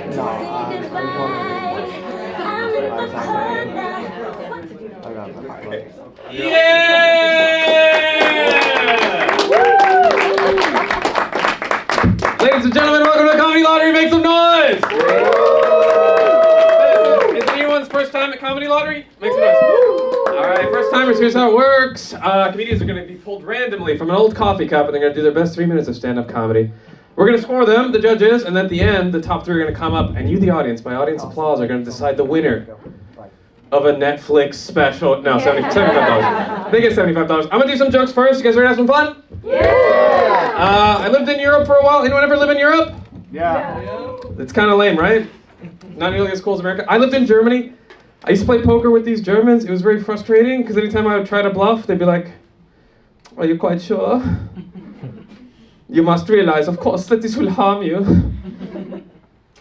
Ladies and gentlemen, welcome to the Comedy Lottery. Make some noise! Is anyone's first time at Comedy Lottery? Make some noise. Alright, first timers, here's how it works. Comedians are going to be pulled randomly from an old coffee cup, and they're going to do their best 3 minutes of stand-up comedy. We're going to score them, the judges, and at the end, the top three are going to come up, and you, the audience, by audience applause, are going to decide the winner of a Netflix special. No, $75. They get $75. I'm going to do some jokes first. You guys ready to have some fun? Yeah! I lived in Europe for a while. Anyone ever live in Europe? Yeah. It's kind of lame, right? Not nearly as cool as America. I lived in Germany. I used to play poker with these Germans. It was very frustrating, because anytime I would try to bluff, they'd be like, "Are you quite sure? You must realize, of course, that this will harm you."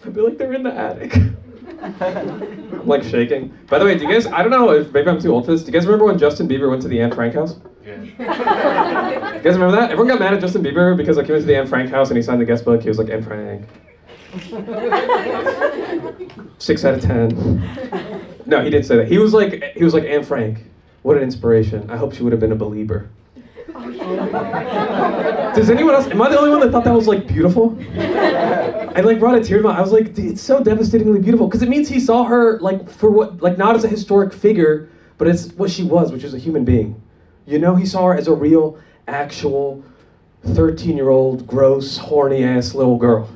I'd be like, "They're in the attic." I'm like shaking. By the way, do you guys, I don't know if maybe I'm too old for this, do you guys remember when Justin Bieber went to the Anne Frank house? Yeah. You guys remember that? Everyone got mad at Justin Bieber because like he went to the Anne Frank house and he signed the guest book. He was like, "Anne Frank." 6 out of 10. No, he didn't say that. He was like, "Anne Frank, what an inspiration. I hope she would have been a believer." Does anyone else, am I the only one that thought that was like beautiful? I like brought a tear to my eye. I was like, it's so devastatingly beautiful, because it means he saw her like for what, like not as a historic figure, but as what she was, which is a human being. You know, he saw her as a real, actual 13-year-old, gross, horny-ass little girl.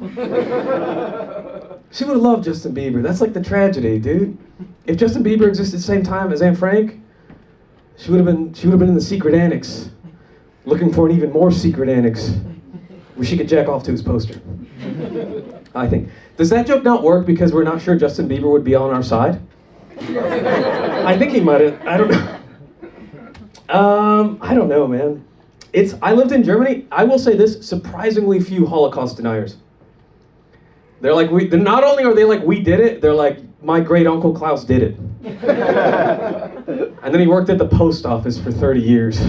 She would have loved Justin Bieber. That's like the tragedy, dude. If Justin Bieber existed at the same time as Anne Frank, she would have been in the secret annex, looking for an even more secret annex where she could jack off to his poster. I think. Does that joke not work because we're not sure Justin Bieber would be on our side? I think he might have. I don't know. I don't know, man. I lived in Germany. I will say this: surprisingly few Holocaust deniers. They're like, not only are they like, "We did it," they're like, "My great uncle Klaus did it." And then he worked at the post office for 30 years.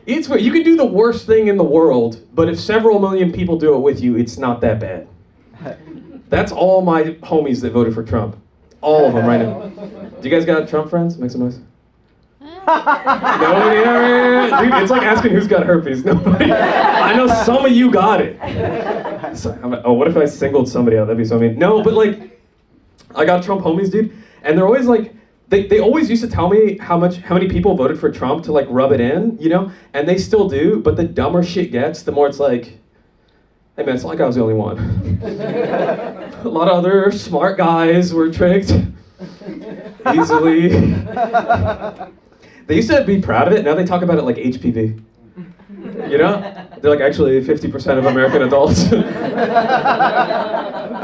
It's weird. You can do the worst thing in the world, but if several million people do it with you, it's not that bad. That's all my homies that voted for Trump. All of them right now. Do you guys got Trump friends? Make some noise. Nobody ever. Dude, it's like asking who's got herpes. Nobody. I know some of you got it. Oh, what if I singled somebody out? That'd be so mean. No, but like, I got Trump homies, dude, and they're always like, they always used to tell me how many people voted for Trump to like rub it in, you know, and they still do. But the dumber shit gets, the more it's like, hey man, it's not like I was the only one. A lot of other smart guys were tricked easily. They used to be proud of it. Now they talk about it like HPV. You know? They're like, actually, 50% of American adults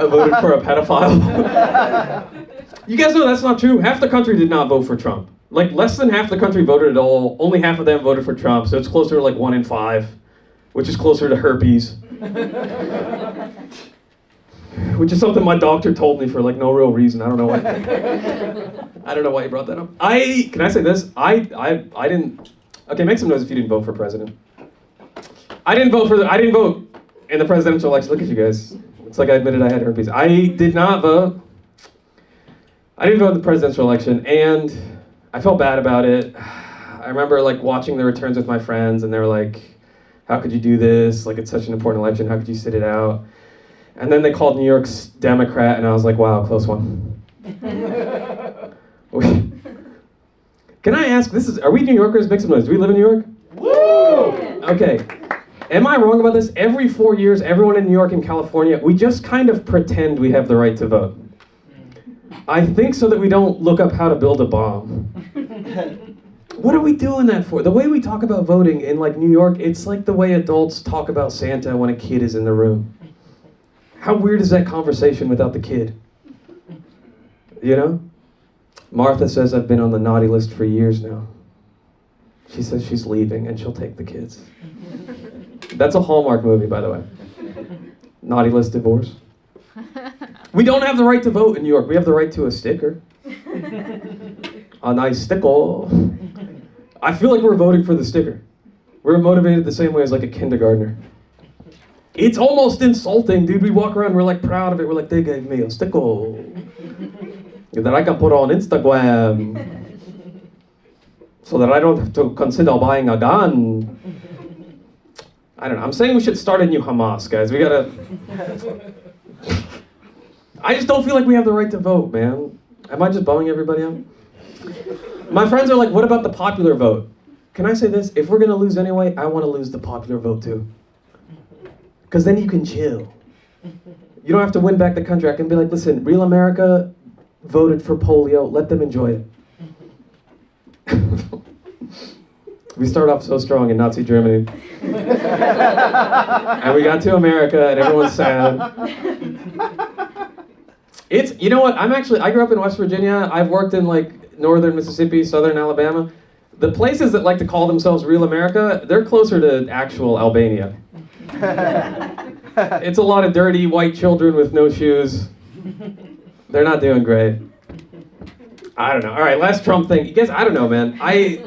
voted for a pedophile. You guys know that's not true. Half the country did not vote for Trump. Like, less than half the country voted at all. Only half of them voted for Trump, so it's closer to like 1 in 5, which is closer to herpes. Which is something my doctor told me for like no real reason. I don't know why. I don't know why he brought that up. Can I say this? I didn't. Okay, make some noise if you didn't vote for president. I didn't vote in the presidential election. Look at you guys. It's like I admitted I had herpes. I did not vote. I didn't vote in the presidential election, and I felt bad about it. I remember like watching the returns with my friends, and they were like, "How could you do this? Like, it's such an important election. How could you sit it out?" And then they called New York's Democrat, and I was like, "Wow, close one." Can I ask? Are we New Yorkers? Make some noise. Do we live in New York? Woo! Okay. Am I wrong about this? Every 4 years, everyone in New York and California, we just kind of pretend we have the right to vote. I think so that we don't look up how to build a bomb. What are we doing that for? The way we talk about voting in like New York, it's like the way adults talk about Santa when a kid is in the room. How weird is that conversation without the kid? You know? Martha says I've been on the naughty list for years now. She says she's leaving and she'll take the kids. That's a Hallmark movie, by the way. Naughty list divorce. We don't have the right to vote in New York. We have the right to a sticker. A nice sticker. I feel like we're voting for the sticker. We're motivated the same way as like a kindergartner. It's almost insulting, dude. We walk around, we're like proud of it. We're like, they gave me a sticker that I can put on Instagram so that I don't have to consider buying a gun. I don't know. I'm saying we should start a new Hamas, guys. We gotta... I just don't feel like we have the right to vote, man. Am I just bumming everybody out? My friends are like, what about the popular vote? Can I say this? If we're gonna lose anyway, I wanna lose the popular vote too. Because then you can chill. You don't have to win back the country. I can be like, listen, real America voted for polio. Let them enjoy it. We start off so strong in Nazi Germany. And we got to America and everyone's sad. You know what, I grew up in West Virginia. I've worked in like northern Mississippi, southern Alabama. The places that like to call themselves real America, they're closer to actual Albania. It's a lot of dirty white children with no shoes. They're not doing great. I don't know. All right, last Trump thing. You guys, I don't know, man. I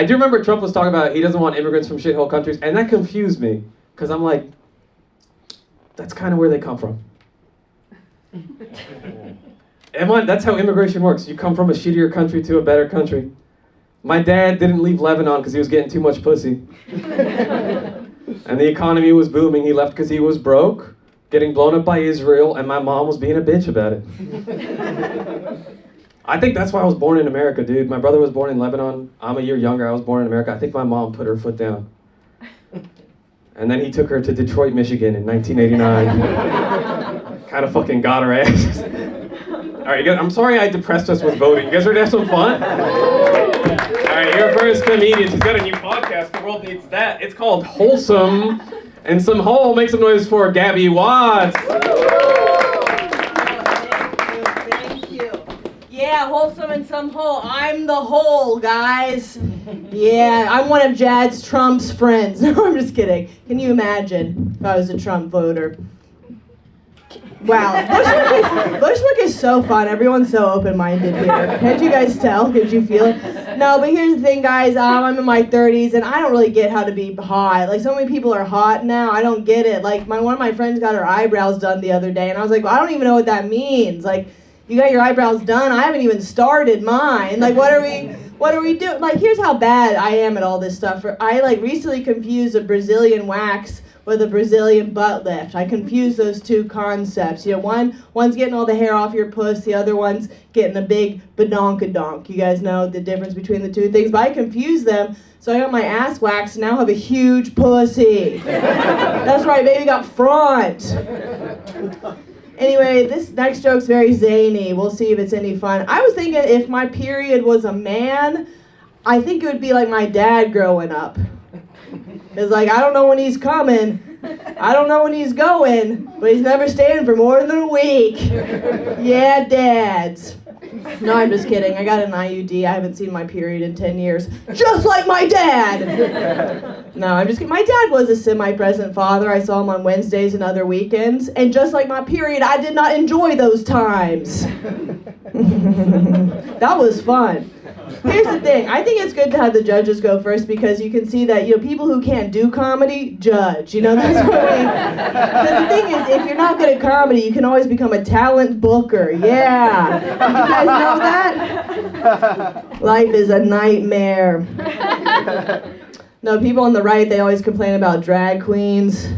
do remember Trump was talking about he doesn't want immigrants from shithole countries, and that confused me, because I'm like, that's kind of where they come from. That's how immigration works. You come from a shittier country to a better country. My dad didn't leave Lebanon because he was getting too much pussy. And the economy was booming. He left because he was broke, getting blown up by Israel, and my mom was being a bitch about it. I think that's why I was born in America, dude. My brother was born in Lebanon. I'm a year younger. I was born in America. I think my mom put her foot down. And then he took her to Detroit, Michigan in 1989. Kind of fucking got her ass. All right, you guys, I'm sorry I depressed us with voting. You guys ready to have some fun? All right, your first comedian. She's got a new podcast. The world needs that. It's called Wholesome. And some hole. Make some noise for Gabbie Watts. Thank you. Yeah, wholesome and some hole. I'm the hole, guys. Yeah, I'm one of Jad's Trump's friends. No, I'm just kidding. Can you imagine if I was a Trump voter? Wow, Bushwick is so fun. Everyone's so open-minded here. Can't you guys tell? Could you feel it? No, but here's the thing, guys. I'm in my 30s, and I don't really get how to be hot. Like, so many people are hot now. I don't get it. Like, one of my friends got her eyebrows done the other day, and I was like, well, I don't even know what that means. Like, you got your eyebrows done? I haven't even started mine. Like, what are we doing? Like, here's how bad I am at all this stuff. I, recently confused a Brazilian wax with a Brazilian butt lift. I confuse those two concepts. You know, one's getting all the hair off your puss, the other one's getting a big badonkadonk. You guys know the difference between the two things, but I confuse them, so I got my ass waxed, now I have a huge pussy. That's right, baby, got front. Anyway, this next joke's very zany. We'll see if it's any fun. I was thinking if my period was a man, I think it would be like my dad growing up. It's like, I don't know when he's coming, I don't know when he's going, but he's never staying for more than a week. Yeah, dads. No, I'm just kidding. I got an IUD. I haven't seen my period in 10 years. Just like my dad! No, I'm just kidding. My dad was a semi-present father. I saw him on Wednesdays and other weekends. And just like my period, I did not enjoy those times. That was fun. Here's the thing. I think it's good to have the judges go first because you can see that, people who can't do comedy, judge. That's what because the thing is, if you're not good at comedy, you can always become a talent booker. Yeah. You guys know that? Life is a nightmare. No, people on the right, they always complain about drag queens.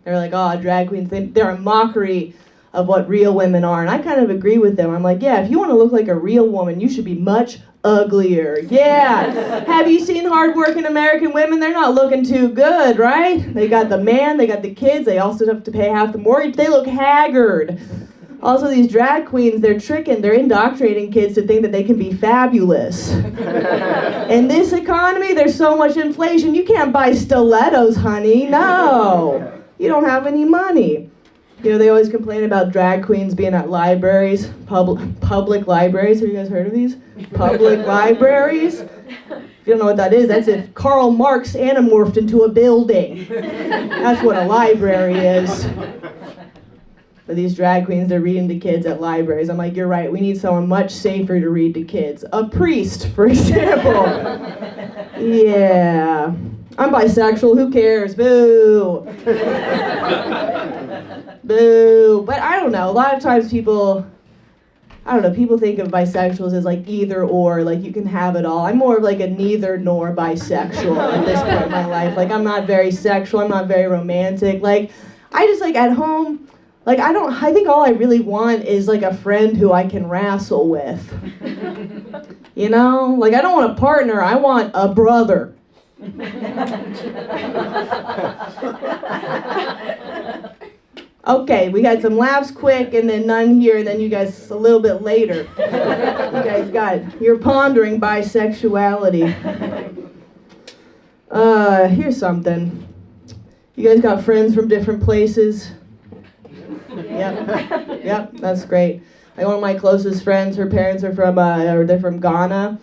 They're like, oh, drag queens, they're a mockery of what real women are. And I kind of agree with them. I'm like, yeah, if you want to look like a real woman, you should be much uglier. Yeah. Have you seen hardworking American women? They're not looking too good, right? They got the man, they got the kids, they also have to pay half the mortgage. They look haggard. Also, these drag queens, they're indoctrinating kids to think that they can be fabulous. In this economy, there's so much inflation, you can't buy stilettos, honey. No. You don't have any money. They always complain about drag queens being at libraries, public libraries. Have you guys heard of these? Public libraries? If you don't know what that is, that's if Karl Marx anamorphed into a building. That's what a library is. But these drag queens, they're reading to kids at libraries. I'm like, you're right, we need someone much safer to read to kids. A priest, for example. Yeah. I'm bisexual, who cares? Boo. Boo. But I don't know, a lot of times people think of bisexuals as like either or, like you can have it all. I'm more of like a neither nor bisexual at this point in my life. Like I'm not very sexual, I'm not very romantic. Like I just like at home, like I think all I really want is like a friend who I can wrestle with. You know? Like I don't want a partner, I want a brother. Okay, we got some laughs quick and then none here, and then you guys a little bit later. You guys got it. You're pondering bisexuality. Here's something. You guys got friends from different places? Yep, that's great. Like one of my closest friends, her parents are they're from Ghana.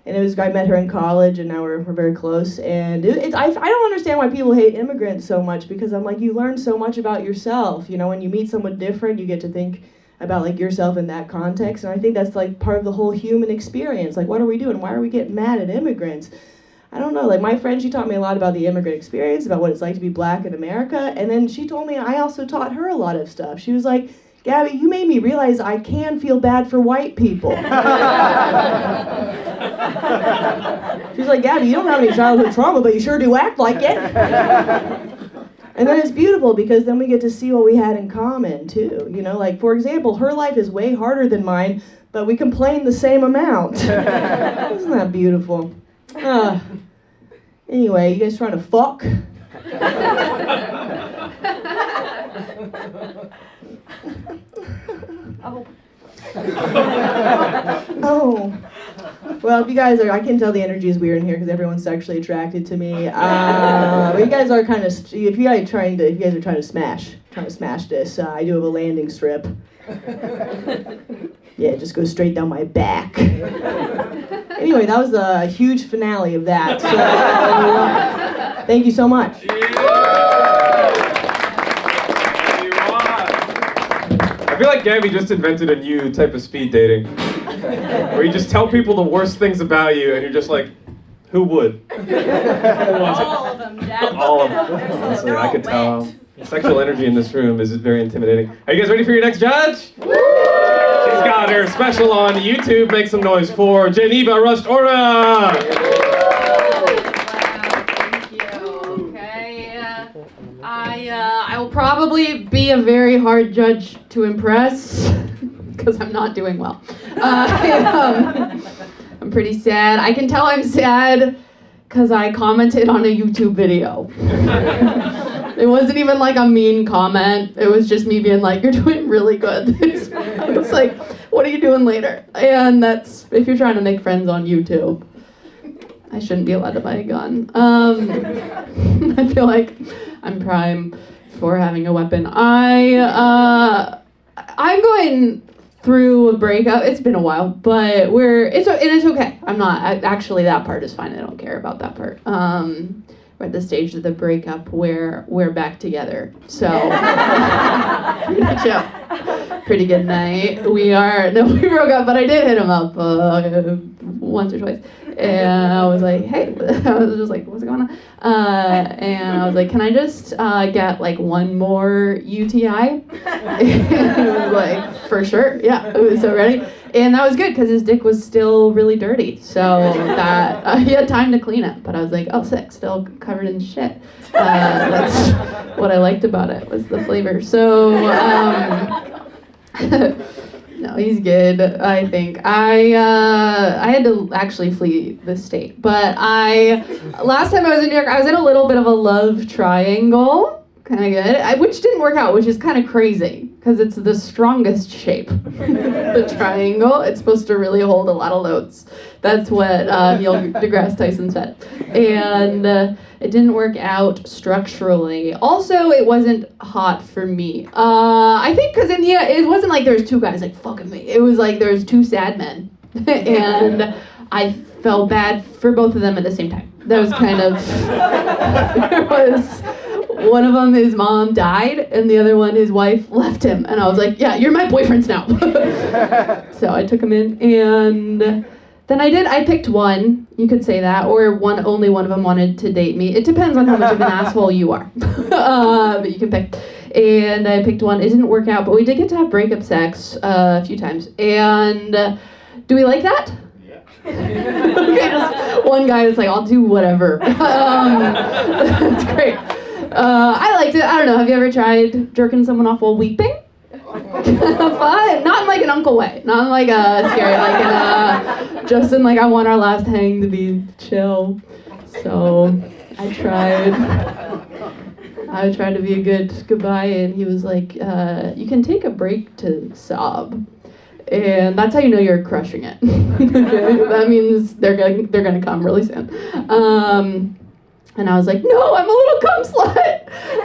And I met her in college, and now we're very close. And I don't understand why people hate immigrants so much, because I'm like, you learn so much about yourself. You know, when you meet someone different, you get to think about like yourself in that context. And I think that's like part of the whole human experience. Like, what are we doing? Why are we getting mad at immigrants? I don't know. Like my friend, she taught me a lot about the immigrant experience, about what it's like to be black in America. And then she told me I also taught her a lot of stuff. She was like, Gabbie, you made me realize I can feel bad for white people. She's like, Gabbie, you don't have any childhood trauma, but you sure do act like it. And then it's beautiful because then we get to see what we had in common too. You know, like for example, her life is way harder than mine, but we complain the same amount. Isn't that beautiful? Anyway, you guys trying to fuck? Oh. Well, if you guys are, I can tell the energy is weird in here because everyone's sexually attracted to me. But you guys are kind of, if you guys are trying to smash this, I do have a landing strip. Yeah, it just goes straight down my back. Anyway, that was a huge finale of that. So, thank you so much. I feel like Gabbie just invented a new type of speed dating, where you just tell people the worst things about you, and you're just like, who would? All of them, Dad. All of them. Honestly, I could tell. Sexual energy in this room is very intimidating. Are you guys ready for your next judge? She's got her special on YouTube. Make some noise for Geneva Rust-Orta. Thank you. Okay. I will probably be a very hard judge to impress because I'm not doing well. I'm pretty sad. I can tell I'm sad because I commented on a YouTube video. It wasn't even like a mean comment. It was just me being like, you're doing really good. I was like, what are you doing later? And that's, if you're trying to make friends on YouTube, I shouldn't be allowed to buy a gun. I feel like I'm prime for having a weapon. I'm going through a breakup. It's been a while, but it's okay. I'm not, actually that part is fine. I don't care about that part. We're at the stage of the breakup where we're back together. So, pretty chill. Pretty good night. We broke up, but I did hit him up once or twice. And I was like, hey, I was just like, what's going on? And I was like, can I just get like one more UTI? And he was like, for sure, yeah. I was so ready. And that was good because his dick was still really dirty. So that he had time to clean it. But I was like, oh, sick, still covered in shit. That's what I liked about it, was the flavor. So, no, he's good, I think. I had to actually flee the state. But last time I was in New York, I was in a little bit of a love triangle. Kind of good, which didn't work out, which is kind of crazy, because it's the strongest shape, the triangle. It's supposed to really hold a lot of loads. That's what Neil deGrasse Tyson said. And it didn't work out structurally. Also, it wasn't hot for me. I think because in the end, it wasn't like there was two guys like fucking me. It was like there was two sad men. And I felt bad for both of them at the same time. That was kind of, there was, one of them, his mom died, and the other one, his wife left him. And I was like, yeah, you're my boyfriends now. So I took him in, and then I picked one, you could say that, or only one of them wanted to date me. It depends on how much of an asshole you are. But you can pick. And I picked one. It didn't work out, but we did get to have breakup sex a few times. And do we like that? Yeah. Okay, just one guy that's like, I'll do whatever. That's great. I liked it. I don't know. Have you ever tried jerking someone off while weeping? Fun. Not in like an uncle way. Not in like a scary, like in a, just in like I want our last hang to be chill. So I tried to be a good goodbye, and he was like, you can take a break to sob. And that's how you know you're crushing it. Okay? That means they're gonna come really soon. And I was like, no, I'm a little cum slut.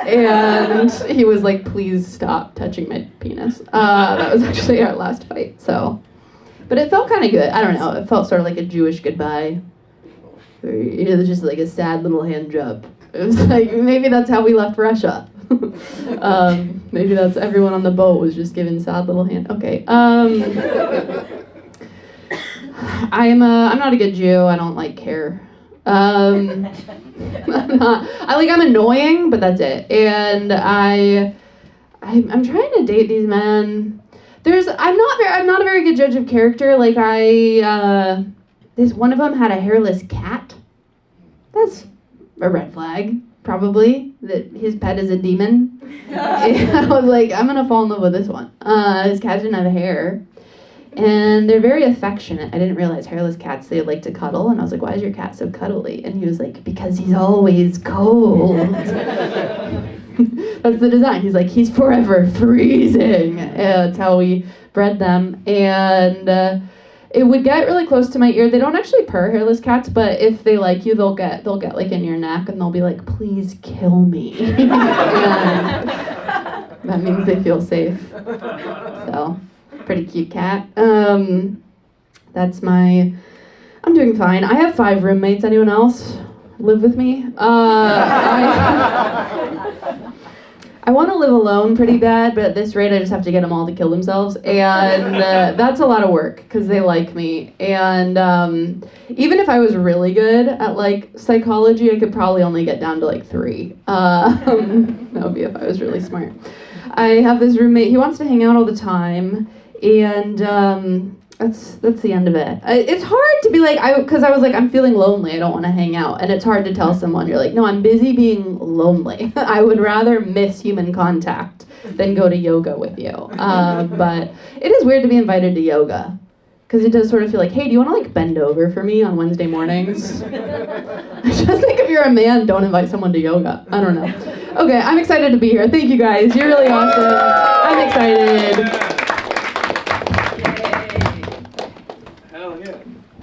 And he was like, please stop touching my penis. That was actually our last fight. So, but it felt kind of good. I don't know. It felt sort of like a Jewish goodbye. It was just like a sad little hand job. It was like, maybe that's how we left Russia. Maybe that's everyone on the boat was just giving sad little hand. Okay. I'm not a good Jew. I don't like care. I'm annoying, but that's it. And I'm trying to date these men. I'm not a very good judge of character. Like this one of them had a hairless cat. That's a red flag, probably, that his pet is a demon. And I was like, I'm gonna fall in love with this one. His cat didn't have hair. And they're very affectionate. I didn't realize hairless cats, they like to cuddle. And I was like, why is your cat so cuddly? And he was like, because he's always cold. That's the design. He's like, he's forever freezing. That's how we bred them. And it would get really close to my ear. They don't actually purr, hairless cats, but if they like you, they'll get like in your neck and they'll be like, please kill me. And that means they feel safe. So. Pretty cute cat. I'm doing fine. I have 5 roommates. Anyone else live with me? I want to live alone pretty bad, but at this rate I just have to get them all to kill themselves, and that's a lot of work because they like me. And even if I was really good at like psychology, I could probably only get down to like 3. That would be if I was really smart. I have this roommate. He wants to hang out all the time. And that's the end of it. It's hard to be like, because I was like, I'm feeling lonely, I don't want to hang out. And it's hard to tell someone, you're like, no, I'm busy being lonely. I would rather miss human contact than go to yoga with you. But it is weird to be invited to yoga. Because it does sort of feel like, hey, do you want to like bend over for me on Wednesday mornings? Just think if you're a man, don't invite someone to yoga. I don't know. Okay, I'm excited to be here. Thank you guys. You're really awesome. I'm excited.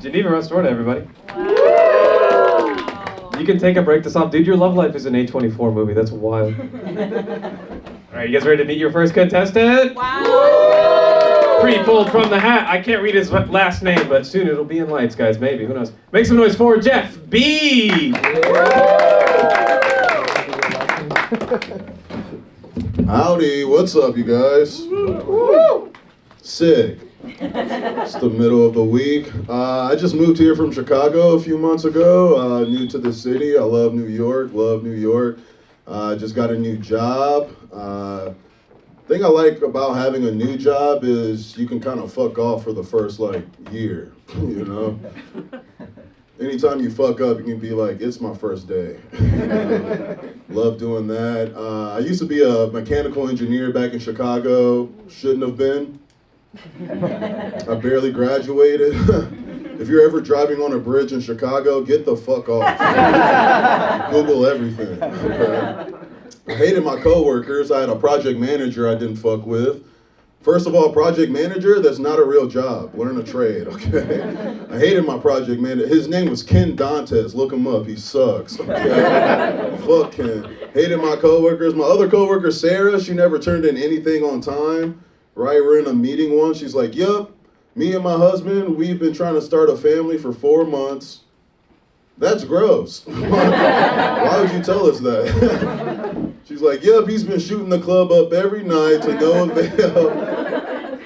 Geneva Rust-Orta, everybody. Wow. You can take a break to stop. Dude, your love life is an A24 movie. That's wild. All right, you guys ready to meet your first contestant? Wow. Pre-pulled from the hat. I can't read his last name, but soon it'll be in lights, guys. Maybe. Who knows? Make some noise for Jeff B. Howdy, what's up, you guys? Sick. It's the middle of the week. I just moved here from Chicago a few months ago. New to the city. I love New York. Just got a new job. Thing I like about having a new job is you can kind of fuck off for the first year, you know? Anytime you fuck up, you can be like, it's my first day. Love doing that. I used to be a mechanical engineer back in Chicago. Shouldn't have been. I barely graduated. If you're ever driving on a bridge in Chicago, get the fuck off. Google everything. Okay? I hated my coworkers. I had a project manager I didn't fuck with. First of all, project manager, that's not a real job. Learn a trade, okay? I hated my project manager. His name was Ken Dantes. Look him up. He sucks, okay? Fuck Ken. Hated my coworkers. My other coworker, Sarah, she never turned in anything on time. Right, we're in a meeting once. She's like, "Yep, me and my husband, we've been trying to start a family for 4 months." That's gross. Why would you tell us that? She's like, "Yep, he's been shooting the club up every night to no avail."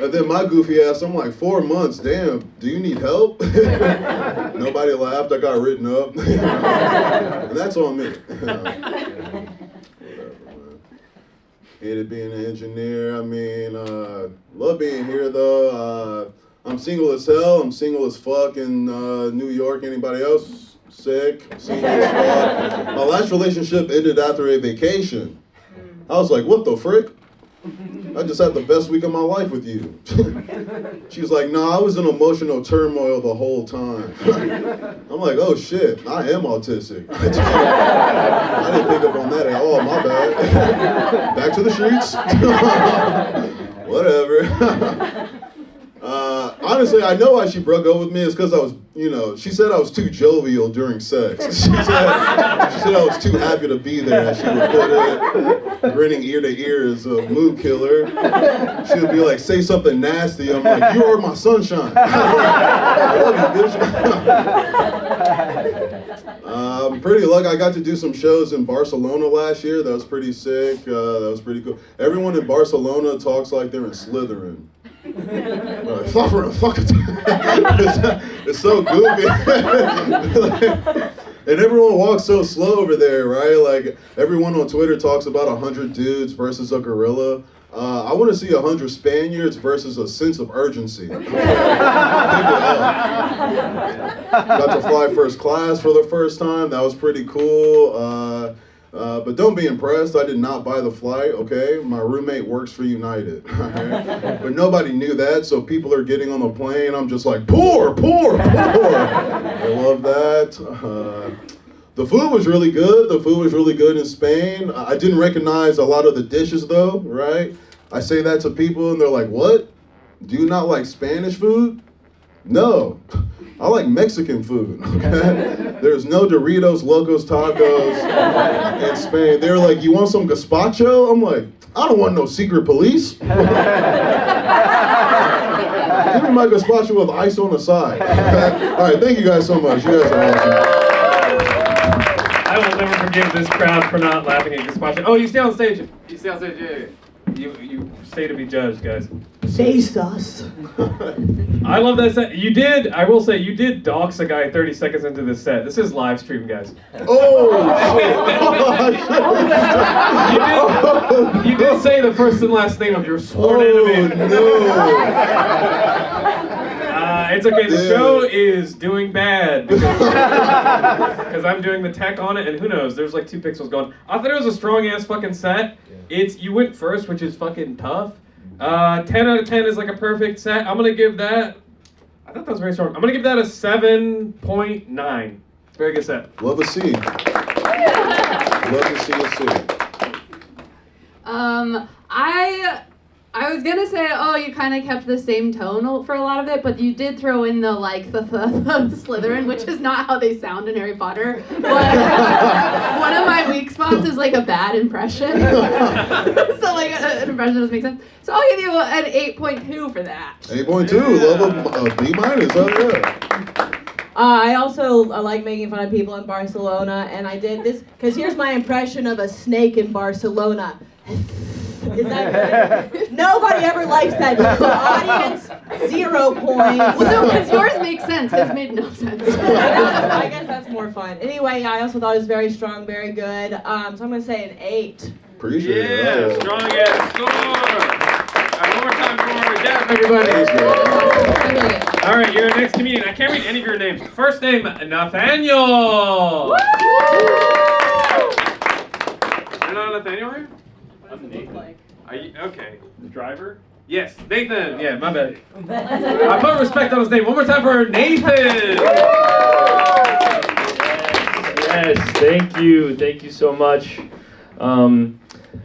And then my goofy ass, I'm like, 4 months, damn, do you need help? Nobody laughed, I got written up. And that's on me. Whatever, man. Hated being an engineer. I mean, love being here though. I'm single as hell. I'm single as fuck in New York. Anybody else? Sick. Single as fuck. My last relationship ended after a vacation. I was like, what the frick? I just had the best week of my life with you. She was like, no, I was in emotional turmoil the whole time. I'm like, oh shit, I am autistic. I didn't pick up on that at all, my bad. Back to the streets. Whatever. Honestly, I know why she broke up with me. It's because I was, she said I was too jovial during sex. She said I was too happy to be there, and she would put it, grinning ear to ear is a mood killer. She would be like, say something nasty. I'm like, you are my sunshine. I love you, bitch. I'm pretty lucky. I got to do some shows in Barcelona last year. That was pretty sick. That was pretty cool. Everyone in Barcelona talks like they're in Slytherin. It's so goofy. And everyone walks so slow over there, right? Like, everyone on Twitter talks about 100 dudes versus a gorilla. I want to see 100 Spaniards versus a sense of urgency. Got to fly first class for the first time. That was pretty cool. But don't be impressed, I did not buy the flight, okay? My roommate works for United, right? But nobody knew that, so people are getting on the plane, I'm just like, poor. I love that. The food was really good. The food was really good in Spain. I didn't recognize a lot of the dishes though, right? I say that to people and they're like, what? Do you not like Spanish food? No. I like Mexican food, okay? There's no Doritos, Locos Tacos in Spain. They're like, you want some gazpacho? I'm like, I don't want no secret police. Give me my gazpacho with ice on the side. All right, thank you guys so much. You guys are awesome. I will never forgive this crowd for not laughing at gazpacho. Oh, you stay on stage. You stay on stage, yeah. You stay to be judged, guys. Face us. I love that set. I will say, you did dox a guy 30 seconds into this set. This is live stream, guys. You did say the first and last name of your sworn enemy. It's okay, the show is doing bad because I'm doing the tech on it, and who knows, there's like 2 pixels going. I thought it was a strong ass fucking set. You went first, which is fucking tough. 10 out of 10 is like a perfect set. I'm gonna give that, I thought that was very strong. I'm gonna give that a 7.9. It's a very good set. Love a C. Love to see a C. I was gonna say, you kind of kept the same tone for a lot of it, but you did throw in the Slytherin, which is not how they sound in Harry Potter. But one of my weak spots is like a bad impression. So like an impression doesn't make sense. So I'll give you an 8.2 for that. 8.2, love a B minus. Oh yeah. I also like making fun of people in Barcelona, and I did this because here's my impression of a snake in Barcelona. Is that good? Nobody ever likes that. The audience, 0 points. Well, no, because yours makes sense. His made no sense. I guess that's more fun. Anyway, I also thought it was very strong, very good. So I'm going to say an 8. Appreciate it. Yeah, strong ass score. One more time for Jeff, everybody. All right, you're our next comedian. I can't read any of your names. First name, Nathaniel. You're not Nathaniel here? Are you okay? The driver? Yes, Nathan. Yeah, my bad. I put respect on his name. One more time for Nathan. Yes, thank you so much. I'm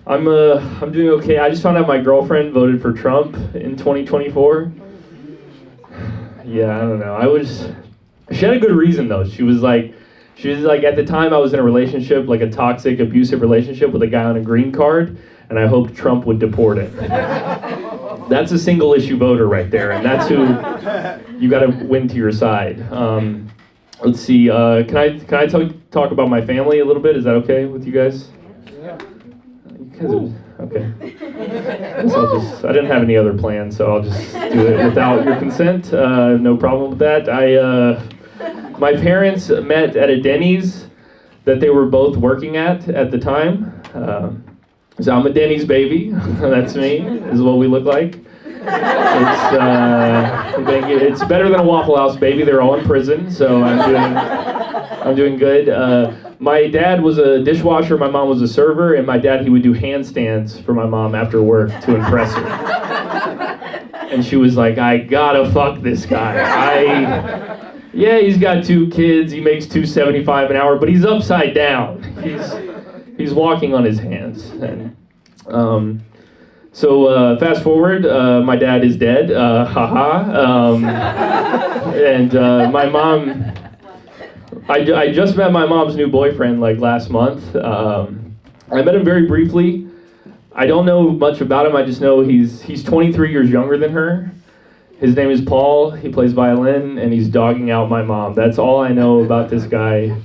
doing okay. I just found out my girlfriend voted for Trump in 2024. Yeah, I don't know. She had a good reason though. She was like at the time I was in a relationship, like a toxic, abusive relationship with a guy on a green card, and I hoped Trump would deport him. That's a single issue voter right there, and that's who you got to win to your side. Let's see. Can I talk about my family a little bit? Is that okay with you guys? Yeah. Okay. So I didn't have any other plans, so I'll just do it without your consent. No problem with that. My parents met at a Denny's that they were both working at the time. So I'm a Denny's baby. That's me. This is what we look like. It's better than a Waffle House baby. They're all in prison, so I'm doing good. My dad was a dishwasher, my mom was a server, and my dad, he would do handstands for my mom after work to impress her. And she was like, I gotta fuck this guy. Yeah, he's got 2 kids, he makes $2.75 an hour, but he's upside down. He's walking on his hands. And, so fast forward, my dad is dead, and my mom, I just met my mom's new boyfriend like last month. I met him very briefly. I don't know much about him, I just know he's 23 years younger than her. His name is Paul, he plays violin, and he's dogging out my mom. That's all I know about this guy.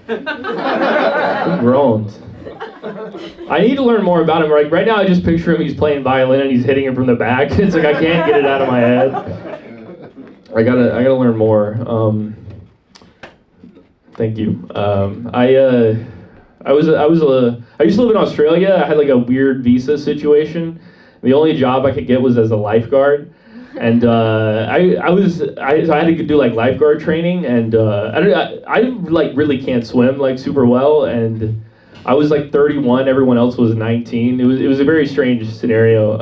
He groaned. I need to learn more about him. Right now I just picture him, he's playing violin and he's hitting it from the back. It's like I can't get it out of my head. I gotta learn more. Thank you. I used to live in Australia. I had like a weird visa situation. The only job I could get was as a lifeguard. And I had to do like lifeguard training, and I like really can't swim like super well, and I was like 31, everyone else was 19. It was a very strange scenario.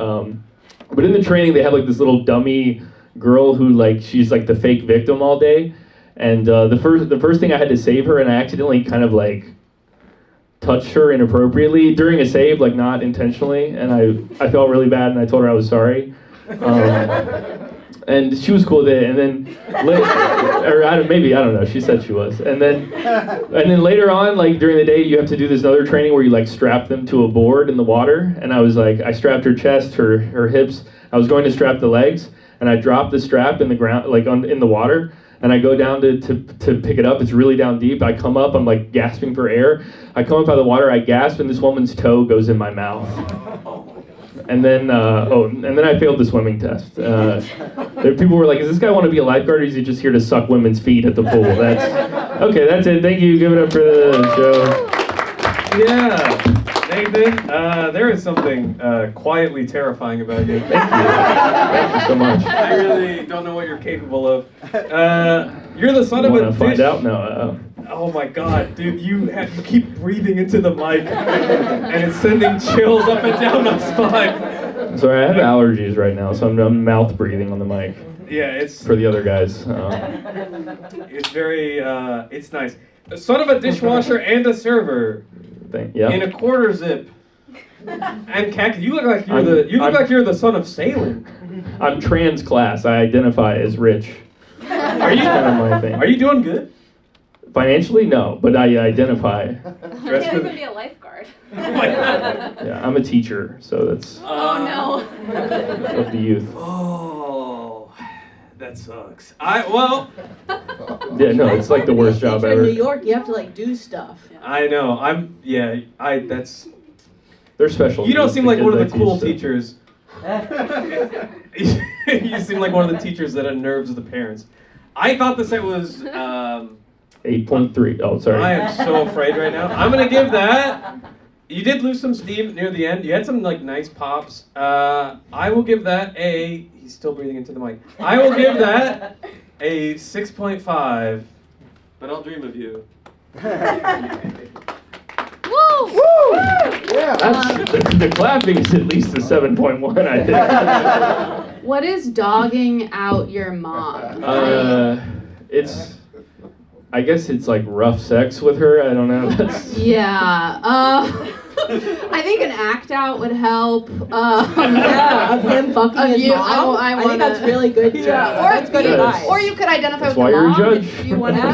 But in the training they have like this little dummy girl who like she's like the fake victim all day, and the first thing I had to save her, and I accidentally kind of like touched her inappropriately during a save, like not intentionally, and I felt really bad, and I told her I was sorry. And she was cool with it, and then I don't know, she said she was, and then later on, like during the day, you have to do this other training where you like strap them to a board in the water, and I was like, I strapped her chest, her hips, I was going to strap the legs, and I dropped the strap in the ground, like in the water, and I go down to pick it up. It's really down deep. I come up, I'm like gasping for air. I come up out of the water, I gasp, and this woman's toe goes in my mouth. And then I failed the swimming test. People were like, "Does this guy want to be a lifeguard, or is he just here to suck women's feet at the pool?" That's it. Thank you. Give it up for the show. Yeah, Nathan, there is something quietly terrifying about you. Thank you so much. I really don't know what you're capable of. You're the son of a find dish. out? No. Oh my God, dude! You keep breathing into the mic, and it's sending chills up and down my spine. Sorry, I have allergies right now, so I'm mouth breathing on the mic. Yeah, it's for the other guys. It's very it's nice. A son of a dishwasher and a server. Yeah. In a quarter zip. And khaki. You look like you're the son of sailing. I'm trans class. I identify as rich. Are you? Kind of my thing. Are you doing good? Financially, no, but I identify. I can't even be a lifeguard. Yeah, I'm a teacher, so that's. Oh no. Of the youth. Oh, that sucks. Yeah, no, it's like the worst job ever. In New York, you have to like do stuff. I know. That's. They're special. You don't seem like one of the cool used to. teachers. You seem like one of the teachers that unnerves the parents. I thought the set was 8.3. Oh, sorry. I am so afraid right now. I'm gonna give that. You did lose some steam near the end. You had some like nice pops. I will give that a. He's still breathing into the mic. I will give that a 6.5. But I'll dream of you. Woo! Woo! Yeah. The clapping is at least a 7.1, I think. What is dogging out your mom? I guess it's like rough sex with her. I don't know. Yeah. I think an act out would help. Yeah, of him fucking his mom. I think that's really good. Yeah, or that's good advice. Or you could identify that's with why the you're a mom judge. if you want to be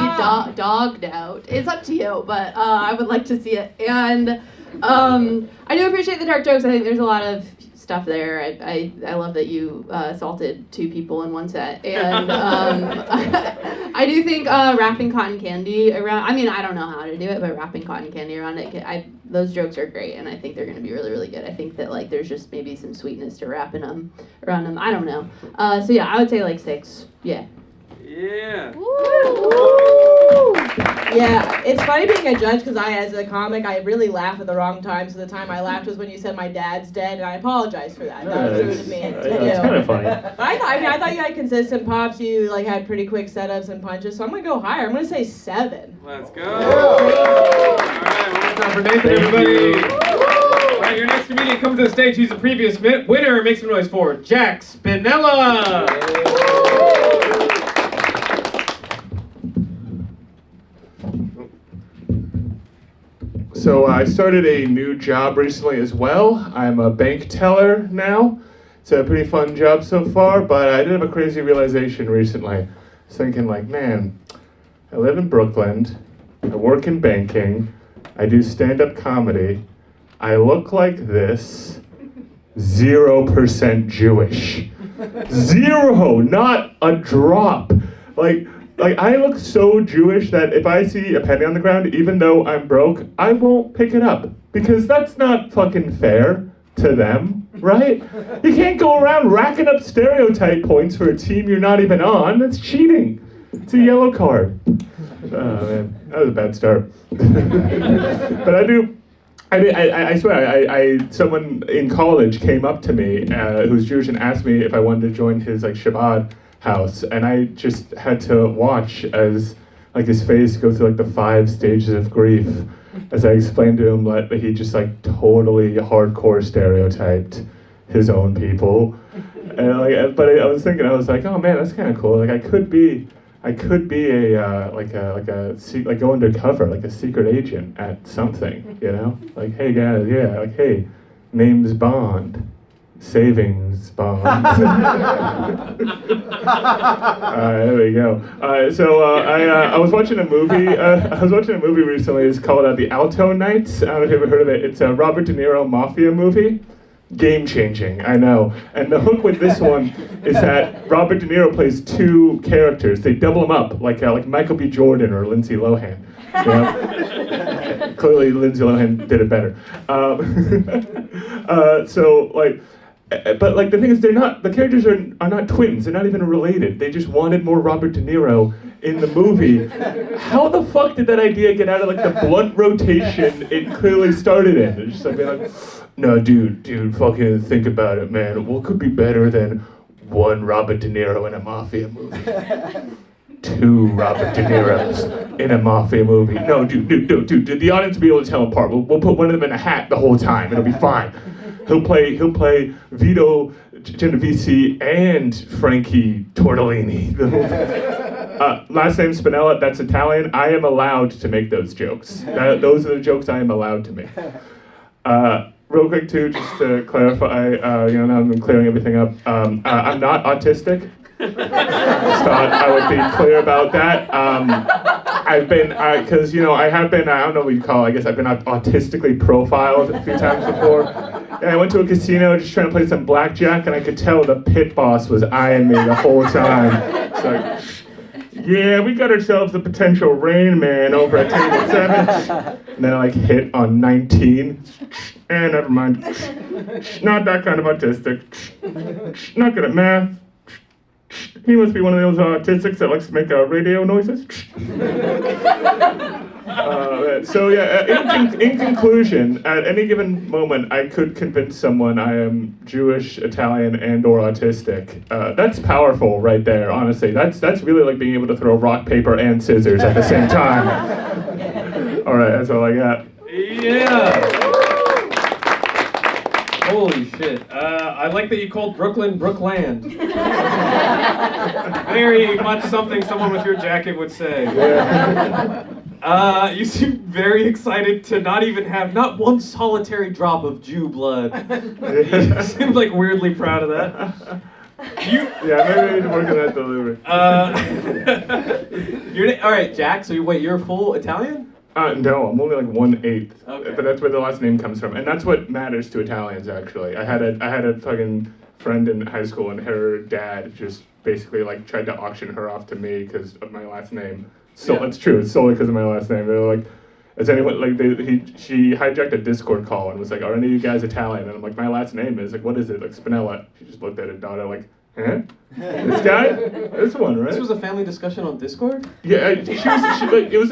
dogged out. It's up to you, but I would like to see it. And I do appreciate the dark jokes. I think there's a lot of stuff stuff there. I love that you assaulted 2 people in one set. And I do think wrapping cotton candy around, I mean, I don't know how to do it, but wrapping cotton candy around it, those jokes are great, and I think they're going to be really, really good. I think that, like, there's just maybe some sweetness to wrapping them around them. I don't know. So yeah, I would say like 6. Yeah. Yeah. Woo! Yeah, it's funny being a judge because as a comic, I really laugh at the wrong time. So the time I laughed was when you said my dad's dead, and I apologize for that. That was rude of me to do. It's kind of funny. But I thought you had consistent pops. You like had pretty quick setups and punches. So I'm gonna go higher. I'm gonna say 7. Let's go. All right, one more time for Nathan, everybody. All right, your next comedian comes to the stage. He's a previous winner. Make some noise for Jack Spinella. So I started a new job recently as well. I'm a bank teller now. It's a pretty fun job so far, but I did have a crazy realization recently. I was thinking like, man, I live in Brooklyn, I work in banking, I do stand-up comedy, I look like this, 0% Jewish. 0, not a drop. Like, I look so Jewish that if I see a penny on the ground, even though I'm broke, I won't pick it up. Because that's not fucking fair to them, right? You can't go around racking up stereotype points for a team you're not even on. That's cheating. It's a yellow card. Oh, man. That was a bad start. But I swear, someone in college came up to me who's Jewish and asked me if I wanted to join his, like, Shabbat house, and I just had to watch as like his face go through like the 5 stages of grief as I explained to him that he just like totally hardcore stereotyped his own people. And like, but I was thinking, I was like, oh man, that's kind of cool. Like I could be a like go undercover, like a secret agent at something, you know? Like, hey guys, yeah, like hey, name's Bond. Savings bond. There we go. I was watching a movie. I was watching a movie recently. It's called The Alto Nights. I don't know if you've ever heard of it. It's a Robert De Niro mafia movie. Game changing, I know. And the hook with this one is that Robert De Niro plays 2 characters. They double him up, like Michael B. Jordan or Lindsay Lohan. You know? Clearly, Lindsay Lohan did it better. But like the thing is, the characters are not twins. They're not even related. They just wanted more Robert De Niro in the movie. How the fuck did that idea get out of like the blunt rotation it clearly started in? It's just like being like, no, dude, fucking think about it, man. What could be better than 1 Robert De Niro in a mafia movie? 2 Robert De Niros in a mafia movie. No, dude, the audience will be able to tell them apart. We'll put one of them in a hat the whole time. It'll be fine. He'll play Vito Genovese and Frankie Tortellini. Last name Spinella, that's Italian. I am allowed to make those jokes. Those are the jokes I am allowed to make. Real quick too, just to clarify, now I'm clearing everything up. I'm not autistic. Just thought I would be clear about that. I've been, because, I have been, I don't know what you call it, I guess I've been autistically profiled a few times before. And I went to a casino just trying to play some blackjack, and I could tell the pit boss was eyeing me the whole time. It's like, yeah, we got ourselves a potential Rain Man over at table 7. And then I hit on 19. And never mind. Not that kind of autistic. Not good at math. He must be one of those autistics that likes to make radio noises. In conclusion, at any given moment, I could convince someone I am Jewish, Italian, and/or autistic. That's powerful, right there. Honestly, that's really like being able to throw rock, paper, and scissors at the same time. All right, that's all I got. Yeah. Holy shit. I like that you called Brooklyn Brookland. Very much something someone with your jacket would say. Yeah. You seem very excited to not even have not one solitary drop of Jew blood. You seem like weirdly proud of that. Yeah, maybe we need to work on that delivery. All right, Jack, so you're full Italian? No, I'm only like 1/8. Okay. But that's where the last name comes from, and that's what matters to Italians. Actually, I had a fucking friend in high school, and her dad just basically like tried to auction her off to me because of my last name. So Yeah. it's true. It's solely because of my last name. They were like, "Is anyone like?" She hijacked a Discord call and was like, "Are any of you guys Italian?" And I'm like, "My last name is like, what is it? Like Spinella." She just looked at her daughter like, "Huh? This guy? This one, right?" This was a family discussion on Discord? Yeah, it was during COVID. It was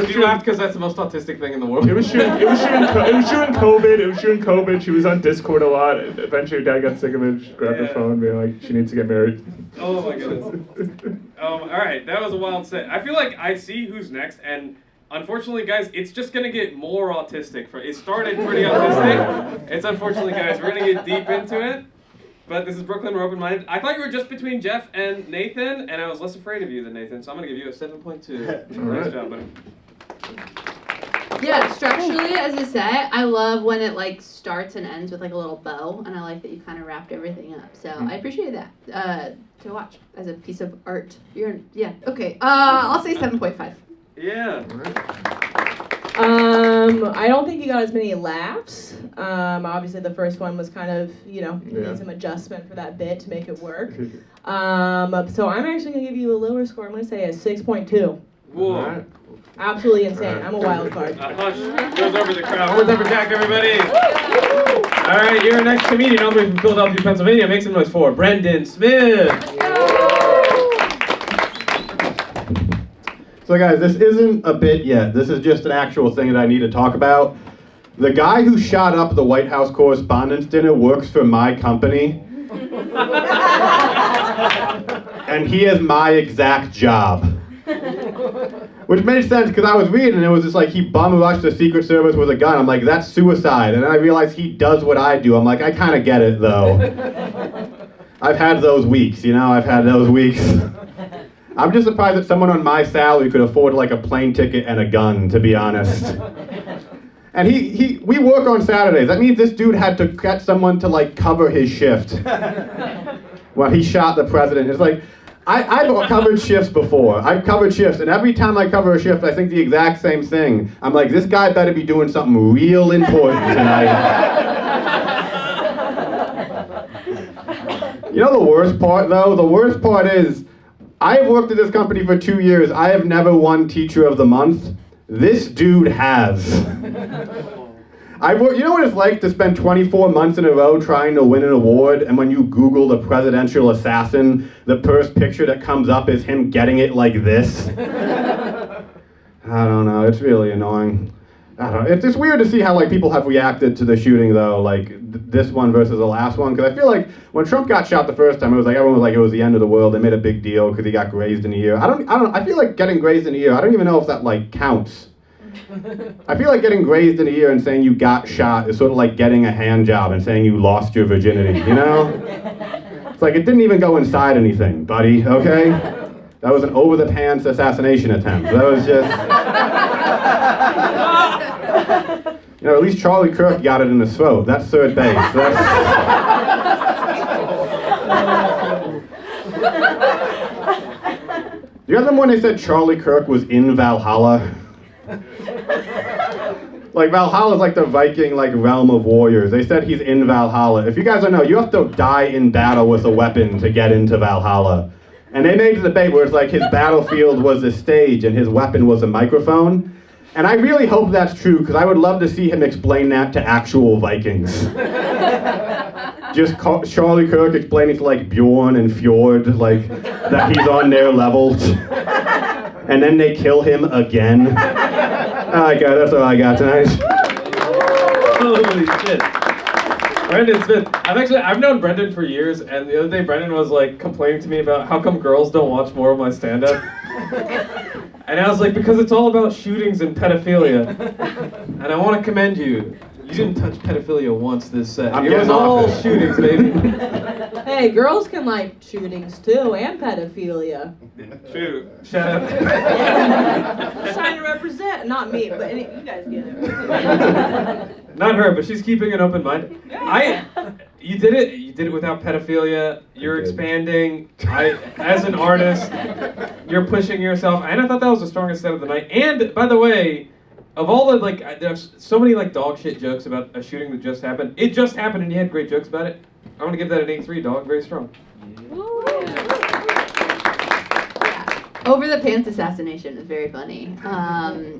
You during- laughed because that's the most autistic thing in the world. It was during COVID. It was during COVID. She was on Discord a lot. Eventually, her dad got sick of it. She grabbed her phone, being like, she needs to get married. Oh my goodness. All right, that was a wild set. I feel like I see who's next, and unfortunately, guys, it's just gonna get more autistic. It started pretty autistic. It's unfortunately, guys, we're gonna get deep into it. But this is Brooklyn, we're open-minded. I thought you were just between Jeff and Nathan, and I was less afraid of you than Nathan, so I'm gonna give you a 7.2. Nice job, buddy. Yeah, structurally, as you say, I love when it like starts and ends with like a little bow, and I like that you kind of wrapped everything up. So I appreciate that to watch as a piece of art. Okay. I'll say 7.5. Yeah. I don't think you got as many laughs. Obviously the first one was kind of, need some adjustment for that bit to make it work. So I'm actually gonna give you a lower score. I'm gonna say a 6.2. Whoa. Absolutely insane. I'm a wild card. A hush goes over the crowd. One more time for Jack, everybody. All right, your next comedian, all the way from Philadelphia, Pennsylvania. Make some noise for Brendan Smith. So guys, this isn't a bit yet. This is just an actual thing that I need to talk about. The guy who shot up the White House Correspondents' Dinner works for my company. And he has my exact job. Which made sense because I was reading and it was just like he bum rushed the Secret Service with a gun. I'm like, that's suicide. And then I realized he does what I do. I'm like, I kind of get it though. I've had those weeks, I've had those weeks. I'm just surprised that someone on my salary could afford like a plane ticket and a gun, to be honest. And we work on Saturdays. That means this dude had to get someone to like cover his shift. Well, he shot the president. It's like, I've covered shifts before. I've covered shifts, and every time I cover a shift, I think the exact same thing. I'm like, this guy better be doing something real important tonight. You know the worst part, though? The worst part is, I have worked at this company for 2 years. I have never won Teacher of the Month. This dude has. You know what it's like to spend 24 months in a row trying to win an award, and when you Google the presidential assassin, the first picture that comes up is him getting it like this? I don't know, it's really annoying. I don't know. It's weird to see how like people have reacted to the shooting though, like this one versus the last one, because I feel like when Trump got shot the first time, it was like everyone was like it was the end of the world. They made a big deal because he got grazed in the ear. I feel like getting grazed in the ear, I don't even know if that like counts. I feel like getting grazed in the ear and saying you got shot is sort of like getting a hand job and saying you lost your virginity, It's like it didn't even go inside anything, buddy, okay? That was an over-the-pants assassination attempt. That was just... at least Charlie Kirk got it in his throat. That's third base. Do you guys remember when they said Charlie Kirk was in Valhalla? Like Valhalla's like the Viking realm of warriors. They said he's in Valhalla. If you guys don't know, you have to die in battle with a weapon to get into Valhalla. And they made the debate where it's like his battlefield was a stage and his weapon was a microphone. And I really hope that's true because I would love to see him explain that to actual Vikings. Just Charlie Kirk explaining to Bjorn and Fjord that he's on their level. And then they kill him again. Alright guys, that's all I got tonight. Holy shit. Brendan Smith. I've known Brendan for years, and the other day Brendan was complaining to me about how come girls don't watch more of my stand-up. And I was like, because it's all about shootings and pedophilia. And I want to commend you. You didn't touch pedophilia once this set. It was all shootings, baby. Hey, girls can like shootings too, and pedophilia. True. Shut up. Just trying to represent, not me, but you guys get it. Not her, but she's keeping an open mind. You did it without pedophilia. You're expanding. As an artist, you're pushing yourself, and I thought that was the strongest set of the night. And by the way, Of all the there's so many dog shit jokes about a shooting that just happened. It just happened, and you had great jokes about it. I'm gonna give that an 8.3, dog. Very strong. Over the Pants assassination is very funny.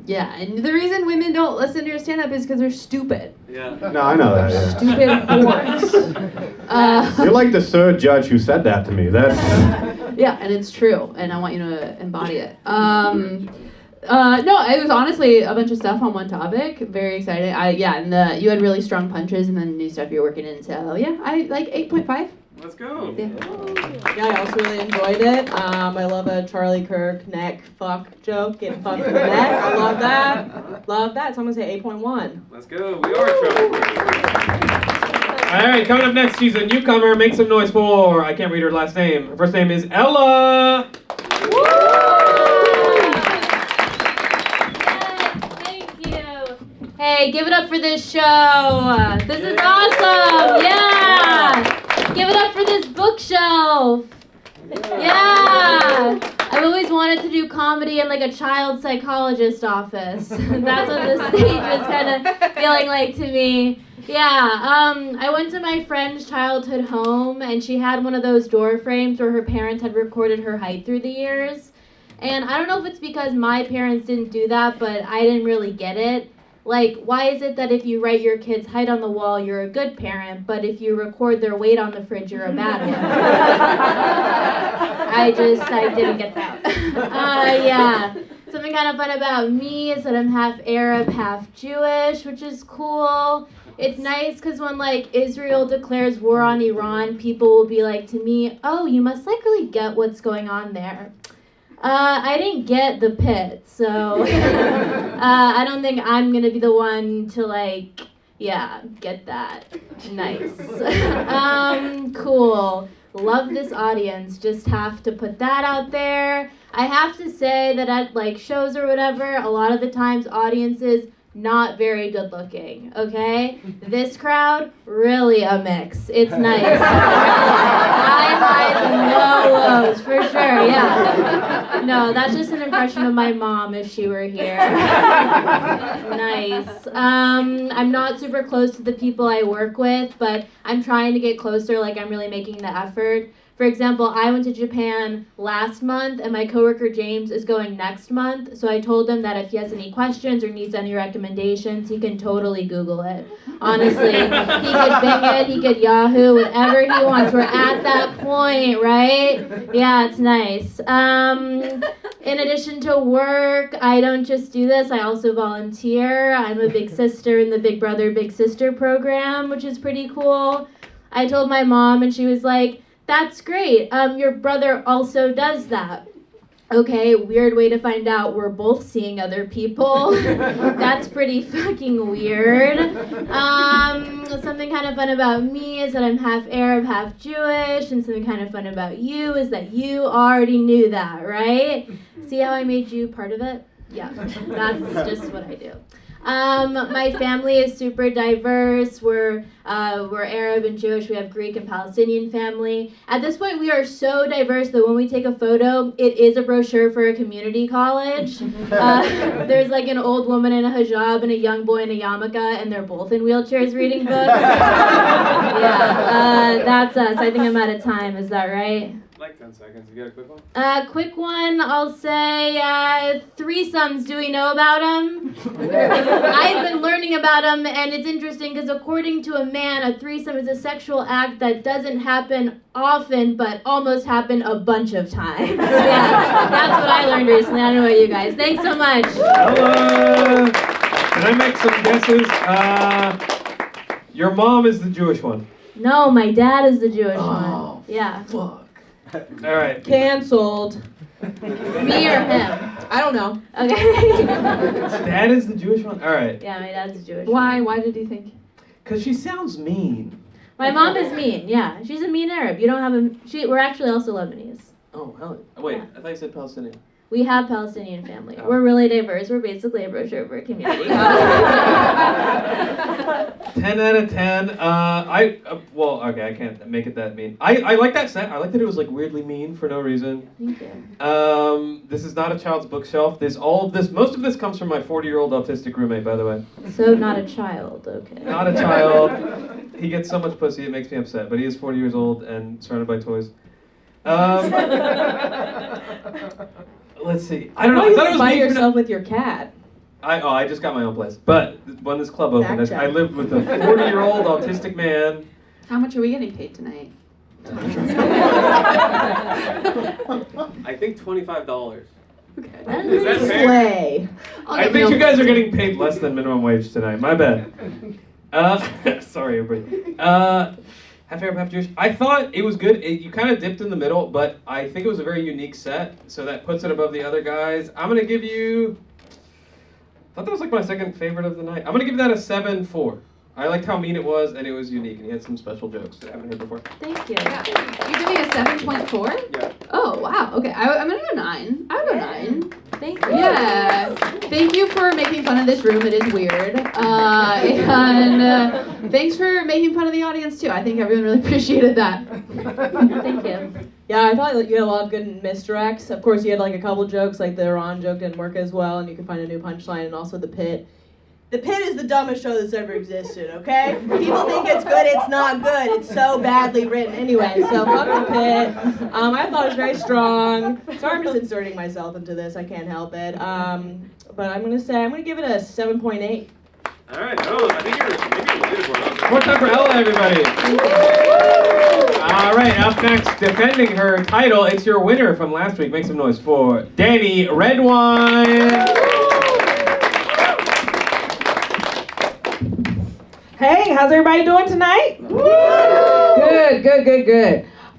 Yeah, and the reason women don't listen to your stand-up is because they're stupid. Yeah. No, I know that. Yeah. Stupid whores. You're like the third judge who said that to me. That's. Yeah, and it's true, and I want you to embody it. No, it was honestly a bunch of stuff on one topic. Very exciting. And you had really strong punches, and then new stuff you're working in. So yeah, I like 8.5. Let's go. Yeah. Yeah, I also really enjoyed it. I love a Charlie Kirk neck fuck joke, getting fucked in the neck. I love that. Love that. So I'm gonna say 8.1. Let's go. We are trouble. All right, coming up next, she's a newcomer. Make some noise for, I can't read her last name. Her first name is Ella. Thank you. Hey, give it up for this show. This is awesome. Yeah. Give it up for this bookshelf. Yeah. I've always wanted to do comedy in a child psychologist office. That's what this stage is kind of feeling like to me. Yeah, I went to my friend's childhood home, and she had one of those door frames where her parents had recorded her height through the years. And I don't know if it's because my parents didn't do that, but I didn't really get it. Why is it that if you write your kid's height on the wall, you're a good parent, but if you record their weight on the fridge, you're a bad one? I didn't get that. Yeah. Something kind of fun about me is that I'm half Arab, half Jewish, which is cool. It's nice because when Israel declares war on Iran, people will be like to me, "Oh, you must really get what's going on there." I didn't get the pit, so I don't think I'm gonna be the one to get that. Nice. Cool. Love this audience. Just have to put that out there. I have to say that at shows or whatever, a lot of the times audiences not very good looking, okay? This crowd, really a mix. It's nice. High highs and low lows, for sure, yeah. No, that's just an impression of my mom if she were here. Nice. I'm not super close to the people I work with, but I'm trying to get closer, I'm really making the effort. For example, I went to Japan last month, and my coworker James is going next month. So I told him that if he has any questions or needs any recommendations, he can totally Google it. Honestly, he could Bing it, he could Yahoo, whatever he wants. We're at that point, right? Yeah, it's nice. In addition to work, I don't just do this, I also volunteer. I'm a big sister in the Big Brother, Big Sister program, which is pretty cool. I told my mom, and she was like, "That's great. Your brother also does that." Okay, weird way to find out we're both seeing other people. That's pretty fucking weird. Something kind of fun about me is that I'm half Arab, half Jewish, and something kind of fun about you is that you already knew that, right? See how I made you part of it? Yeah, that's just what I do. My family is super diverse. We're Arab and Jewish. We have Greek and Palestinian family. At this point, we are so diverse that when we take a photo, it is a brochure for a community college. There's an old woman in a hijab and a young boy in a yarmulke, and they're both in wheelchairs reading books. Yeah, that's us. I think I'm out of time. Is that right? 10 seconds. You got a quick one? Quick one, I'll say threesomes. Do we know about them? I've been learning about them, and it's interesting because according to a man, a threesome is a sexual act that doesn't happen often, but almost happen a bunch of times. Yeah, that's what I learned recently. I don't know about you guys. Thanks so much. Hello. Can I make some guesses? Your mom is the Jewish one. No, my dad is the Jewish one. Yeah. Fuck. All right. Canceled. Me or him? I don't know. Okay. Dad is the Jewish one? All right. Yeah, my dad's the Jewish Why? one. Why did you think? Because she sounds mean. My mom is mean, yeah. She's a mean Arab. You don't have a... we're actually also Lebanese. Oh, hell. Wait, Yeah. I thought you said Palestinian. we have Palestinian family. We're really diverse. We're basically a brochure community. 10 out of 10. Well, okay, I can't make it that mean. I like that set. I like that it was like weirdly mean for no reason. Thank you. This is not a child's bookshelf. Most of this comes from my 40-year-old autistic roommate, by the way. So not a child, okay. Not a child. He gets so much pussy it makes me upset, but he is 40 years old and surrounded by toys. Let's see. I don't know. I thought it was by mean for yourself with your cat. I just got my own place. But when this club opened, Back I lived with a 40-year-old autistic man. How much are we getting paid tonight? I think $25. Okay. Is that fair? Slay. I think you guys are getting paid less than minimum wage tonight. My bad. Sorry, everybody. Half Arab, half Jewish. I thought it was good. You kind of dipped in the middle, but I think it was a very unique set, so that puts it above the other guys. I'm going to give you... I thought that was like my second favorite of the night. I'm going to give that a 7-4. I liked how mean it was, and it was unique, and he had some special jokes that I haven't heard before. Thank you. Yeah. You're giving a 7.4? Yeah. Oh, wow. Okay, I'm gonna go 9. I would go 9. Thank you. Yeah. Thank you for making fun of this room. It is weird. And thanks for making fun of the audience, too. I think everyone really appreciated that. Thank you. Yeah, I thought you had a lot of good misdirects. Of course, you had like a couple jokes, like the Iran joke didn't work as well, and you could find a new punchline, and also the pit. The Pit is the dumbest show that's ever existed, okay? People think it's good, it's not good. It's so badly written. Anyway, so fuck the Pit. I thought it was very strong. Sorry, I'm just inserting myself into this. I can't help it. But I'm gonna give it a 7.8. All right. Oh, I think you're beautiful. More time for Ella, everybody. All right, up next, defending her title, it's your winner from last week. Make some noise for Danny Redwine. Hey, how's everybody doing tonight? Good.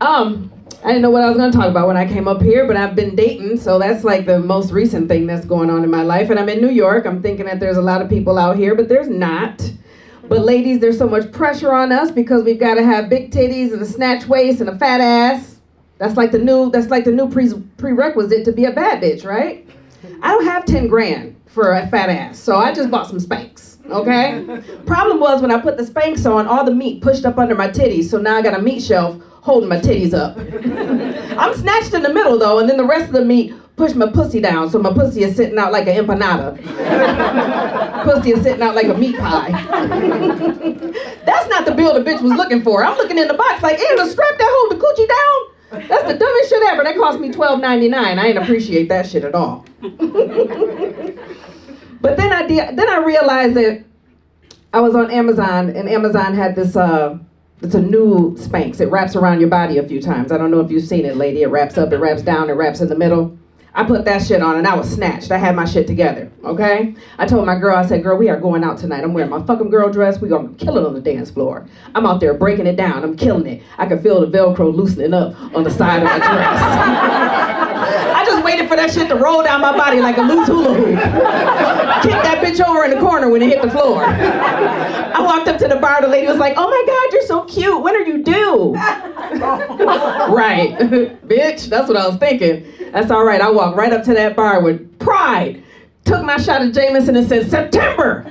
I didn't know what I was going to talk about when I came up here, but I've been dating, so that's like the most recent thing that's going on in my life. And I'm in New York. I'm thinking that there's a lot of people out here, but there's not. But ladies, there's so much pressure on us because we've got to have big titties and a snatch waist and a fat ass. That's like the new prerequisite to be a bad bitch, right? I don't have 10 grand for a fat ass, so I just bought some Spanx. Okay? Problem was when I put the Spanx on, all the meat pushed up under my titties, so now I got a meat shelf holding my titties up. I'm snatched in the middle though, and then the rest of the meat pushed my pussy down, so my pussy is sitting out like an empanada. Pussy is sitting out like a meat pie. That's not the bill the bitch was looking for. I'm looking in the box like, ew, the strap that hold the coochie down? That's the dumbest shit ever. That cost me $12.99. I ain't appreciate that shit at all. But then I realized that I was on Amazon, and Amazon had this, it's a new Spanx. It wraps around your body a few times. I don't know if you've seen it, lady. It wraps up, it wraps down, it wraps in the middle. I put that shit on, and I was snatched. I had my shit together, okay? I told my girl, I said, girl, we are going out tonight. I'm wearing my fucking girl dress. We're going to kill it on the dance floor. I'm out there breaking it down. I'm killing it. I can feel the Velcro loosening up on the side of my dress. I just waited for that shit to roll down my body like a loose hula hoop. Kicked that bitch over in the corner when it hit the floor. I walked up to the bar. The lady was like, oh my God, you're so cute. When are you due? Right. Bitch, that's what I was thinking. That's all right. I walked right up to that bar with pride. Took my shot of Jameson and said, September!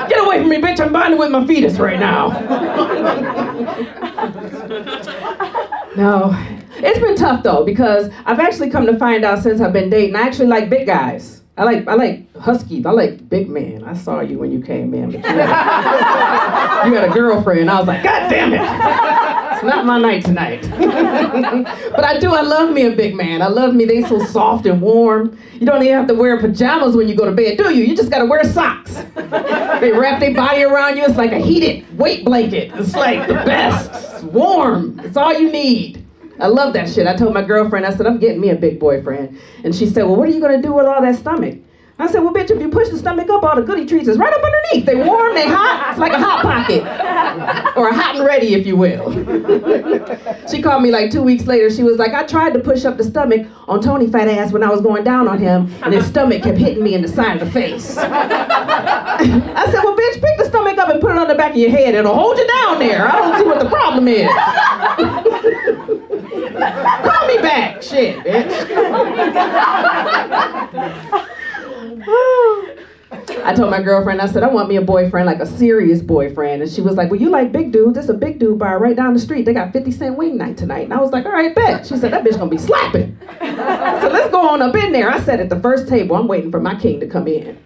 Get away from me, bitch. I'm bonding with my fetus right now. No. It's been tough though, because I've actually come to find out since I've been dating, I actually like big guys. I like huskies. I like big men. I saw you when you came in, but you had a girlfriend. I was like, God damn it. It's not my night tonight. But I love me a big man. I love me. They so soft and warm. You don't even have to wear pajamas when you go to bed, do you? You just gotta wear socks. They wrap their body around you. It's like a heated weight blanket. It's like the best. It's warm. It's all you need. I love that shit. I told my girlfriend, I said, I'm getting me a big boyfriend. And she said, well, what are you going to do with all that stomach? I said, well, bitch, if you push the stomach up, all the goody treats is right up underneath. They warm, they hot. It's like a hot pocket. Or a hot and ready, if you will. She called me like 2 weeks later. She was like, I tried to push up the stomach on Tony fat ass when I was going down on him, and his stomach kept hitting me in the side of the face. I said, well, bitch, pick the stomach up and put it on the back of your head. It'll hold you down there. I don't see what the problem is. Call me back. shit, bitch. I told my girlfriend, I said, I want me a boyfriend, like a serious boyfriend. And she was like, well, you like big dudes. There's a big dude bar right down the street. They got 50-cent wing night tonight. And I was like, all right, bet. She said, that bitch gonna be slapping. So let's go on up in there. I sat at the first table. I'm waiting for my king to come in.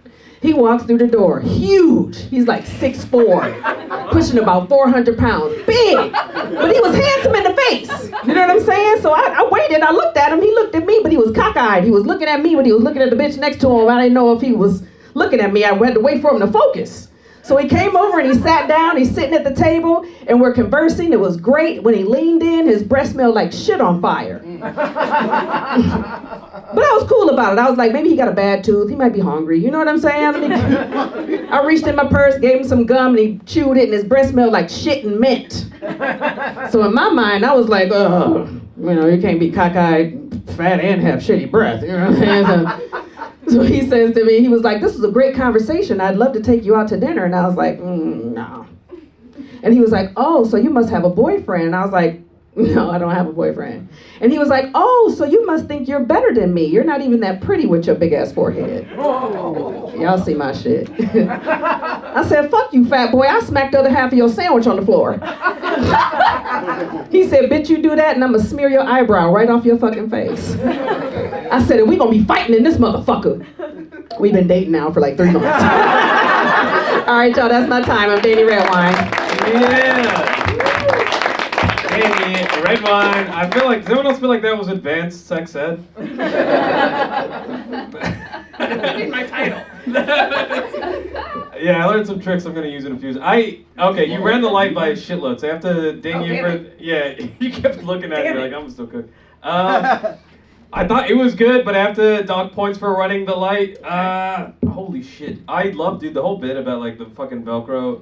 He walks through the door, huge. He's like 6'4", pushing about 400 pounds, big. But he was handsome in the face. You know what I'm saying? So I waited, I looked at him, he looked at me, but he was cockeyed. He was looking at me, but he was looking at the bitch next to him. I didn't know if he was looking at me. I had to wait for him to focus. So he came over and he sat down, he's sitting at the table, and we're conversing. It was great. When he leaned in, his breath smelled like shit on fire. But I was cool about it. I was like, maybe he got a bad tooth. He might be hungry. You know what I'm saying? I reached in my purse, gave him some gum, and he chewed it, and his breath smelled like shit and mint. So in my mind, I was like, you can't be cockeyed, fat, and have shitty breath. You know what I'm saying? So he says to me, he was like, this is a great conversation. I'd love to take you out to dinner. And I was like, no. And he was like, oh, so you must have a boyfriend. And I was like, no, I don't have a boyfriend. And he was like, oh, so you must think you're better than me. You're not even that pretty with your big ass forehead. Y'all see my shit. I said, fuck you, fat boy. I smacked the other half of your sandwich on the floor. He said, bitch, you do that and I'm gonna smear your eyebrow right off your fucking face. I said, and we gonna be fighting in this motherfucker. We've been dating now for like 3 months. All right, y'all, that's my time. I'm Danny Redwine. Yeah. Danny Redwine. I feel like, does anyone else feel like that was advanced sex ed? Read my title. Yeah, I learned some tricks I'm gonna use in a few. Okay, you ran the light by shitloads. So I have to ding you for. Yeah, you kept looking at me like I'm still cooked. I thought it was good, but I have to dock points for running the light. Holy shit. I love, dude, the whole bit about like the fucking Velcro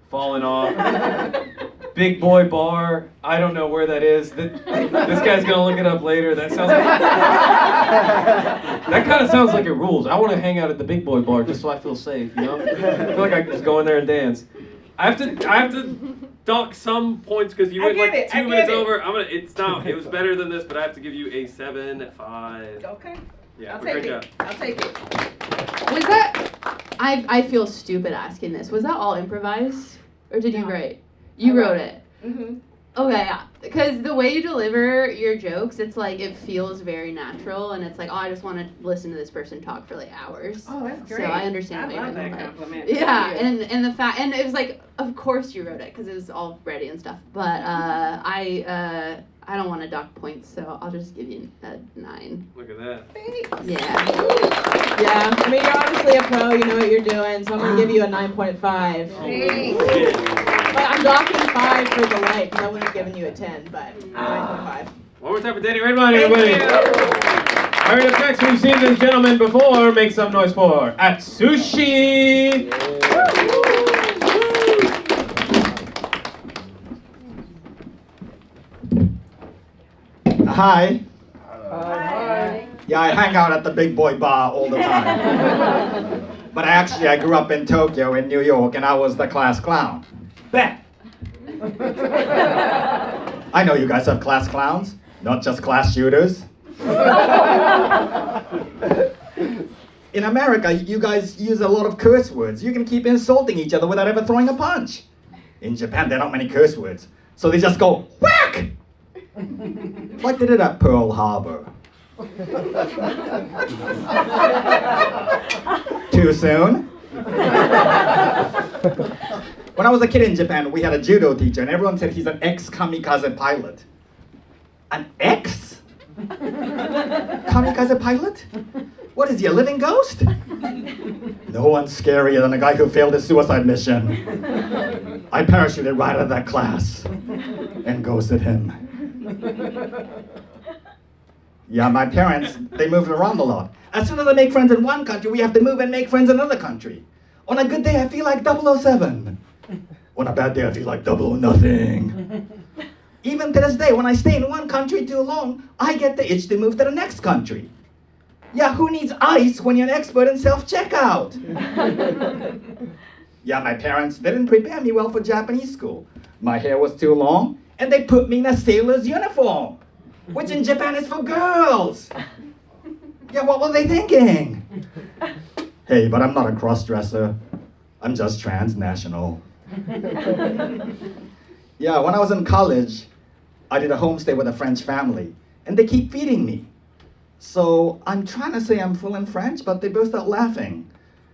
falling off. Big boy bar. I don't know where that is. This guy's gonna look it up later. That sounds like, that kind of sounds like it rules. I want to hang out at the big boy bar just so I feel safe, you know? I feel like I can just go in there and dance. I have to dock some points because you went like 2 minutes over. It was better than this, but I have to give you a 7.5. Okay. Yeah, I'll great take job. it. I'll take it. Was that? I feel stupid asking this. Was that all improvised, or did you write? You wrote it. Mm-hmm. Okay, because the way you deliver your jokes, it's like it feels very natural, and it's like, oh, I just want to listen to this person talk for like hours. Oh, that's great. So I understand I what love you're that like. compliment. Yeah, and the fact, and it was like, of course you wrote it because it was all ready and stuff. But I don't want to dock points, so I'll just give you a 9. Look at that. Yeah. Yeah, I mean, you're obviously a pro, you know what you're doing, so I'm going to give you a 9.5. But I'm docking 5 for the light, because I would have given you a 10, but 9.5. One more time for Danny Redwine, everybody. All right, up next, we've seen this gentleman before. Make some noise for Atsushi. Hi. Hi. Yeah, I hang out at the big boy bar all the time. But I grew up in Tokyo, in New York, and I was the class clown. Bet. I know you guys have class clowns, not just class shooters. In America, you guys use a lot of curse words. You can keep insulting each other without ever throwing a punch. In Japan, there are not many curse words, so they just go, whack! Like they did at Pearl Harbor. Too soon? When I was a kid in Japan, we had a judo teacher, and everyone said he's an ex-kamikaze pilot. An ex? Kamikaze pilot? What is he, a living ghost? No one's scarier than a guy who failed his suicide mission. I parachuted right out of that class and ghosted him. Yeah, my parents, they moved around a lot. As soon as I make friends in one country, we have to move and make friends in another country. On a good day, I feel like 007. On a bad day, I feel like 00 nothing. Even to this day, when I stay in one country too long, I get the itch to move to the next country. Yeah, who needs ice when you're an expert in self-checkout? Yeah, my parents, they didn't prepare me well for Japanese school. My hair was too long, and they put me in a sailor's uniform. which in Japan is for girls. Yeah, what were they thinking? Hey, but I'm not a cross-dresser. I'm just transnational. Yeah, when I was in college, I did a homestay with a French family, and they keep feeding me. So I'm trying to say I'm fluent French, but they burst out laughing.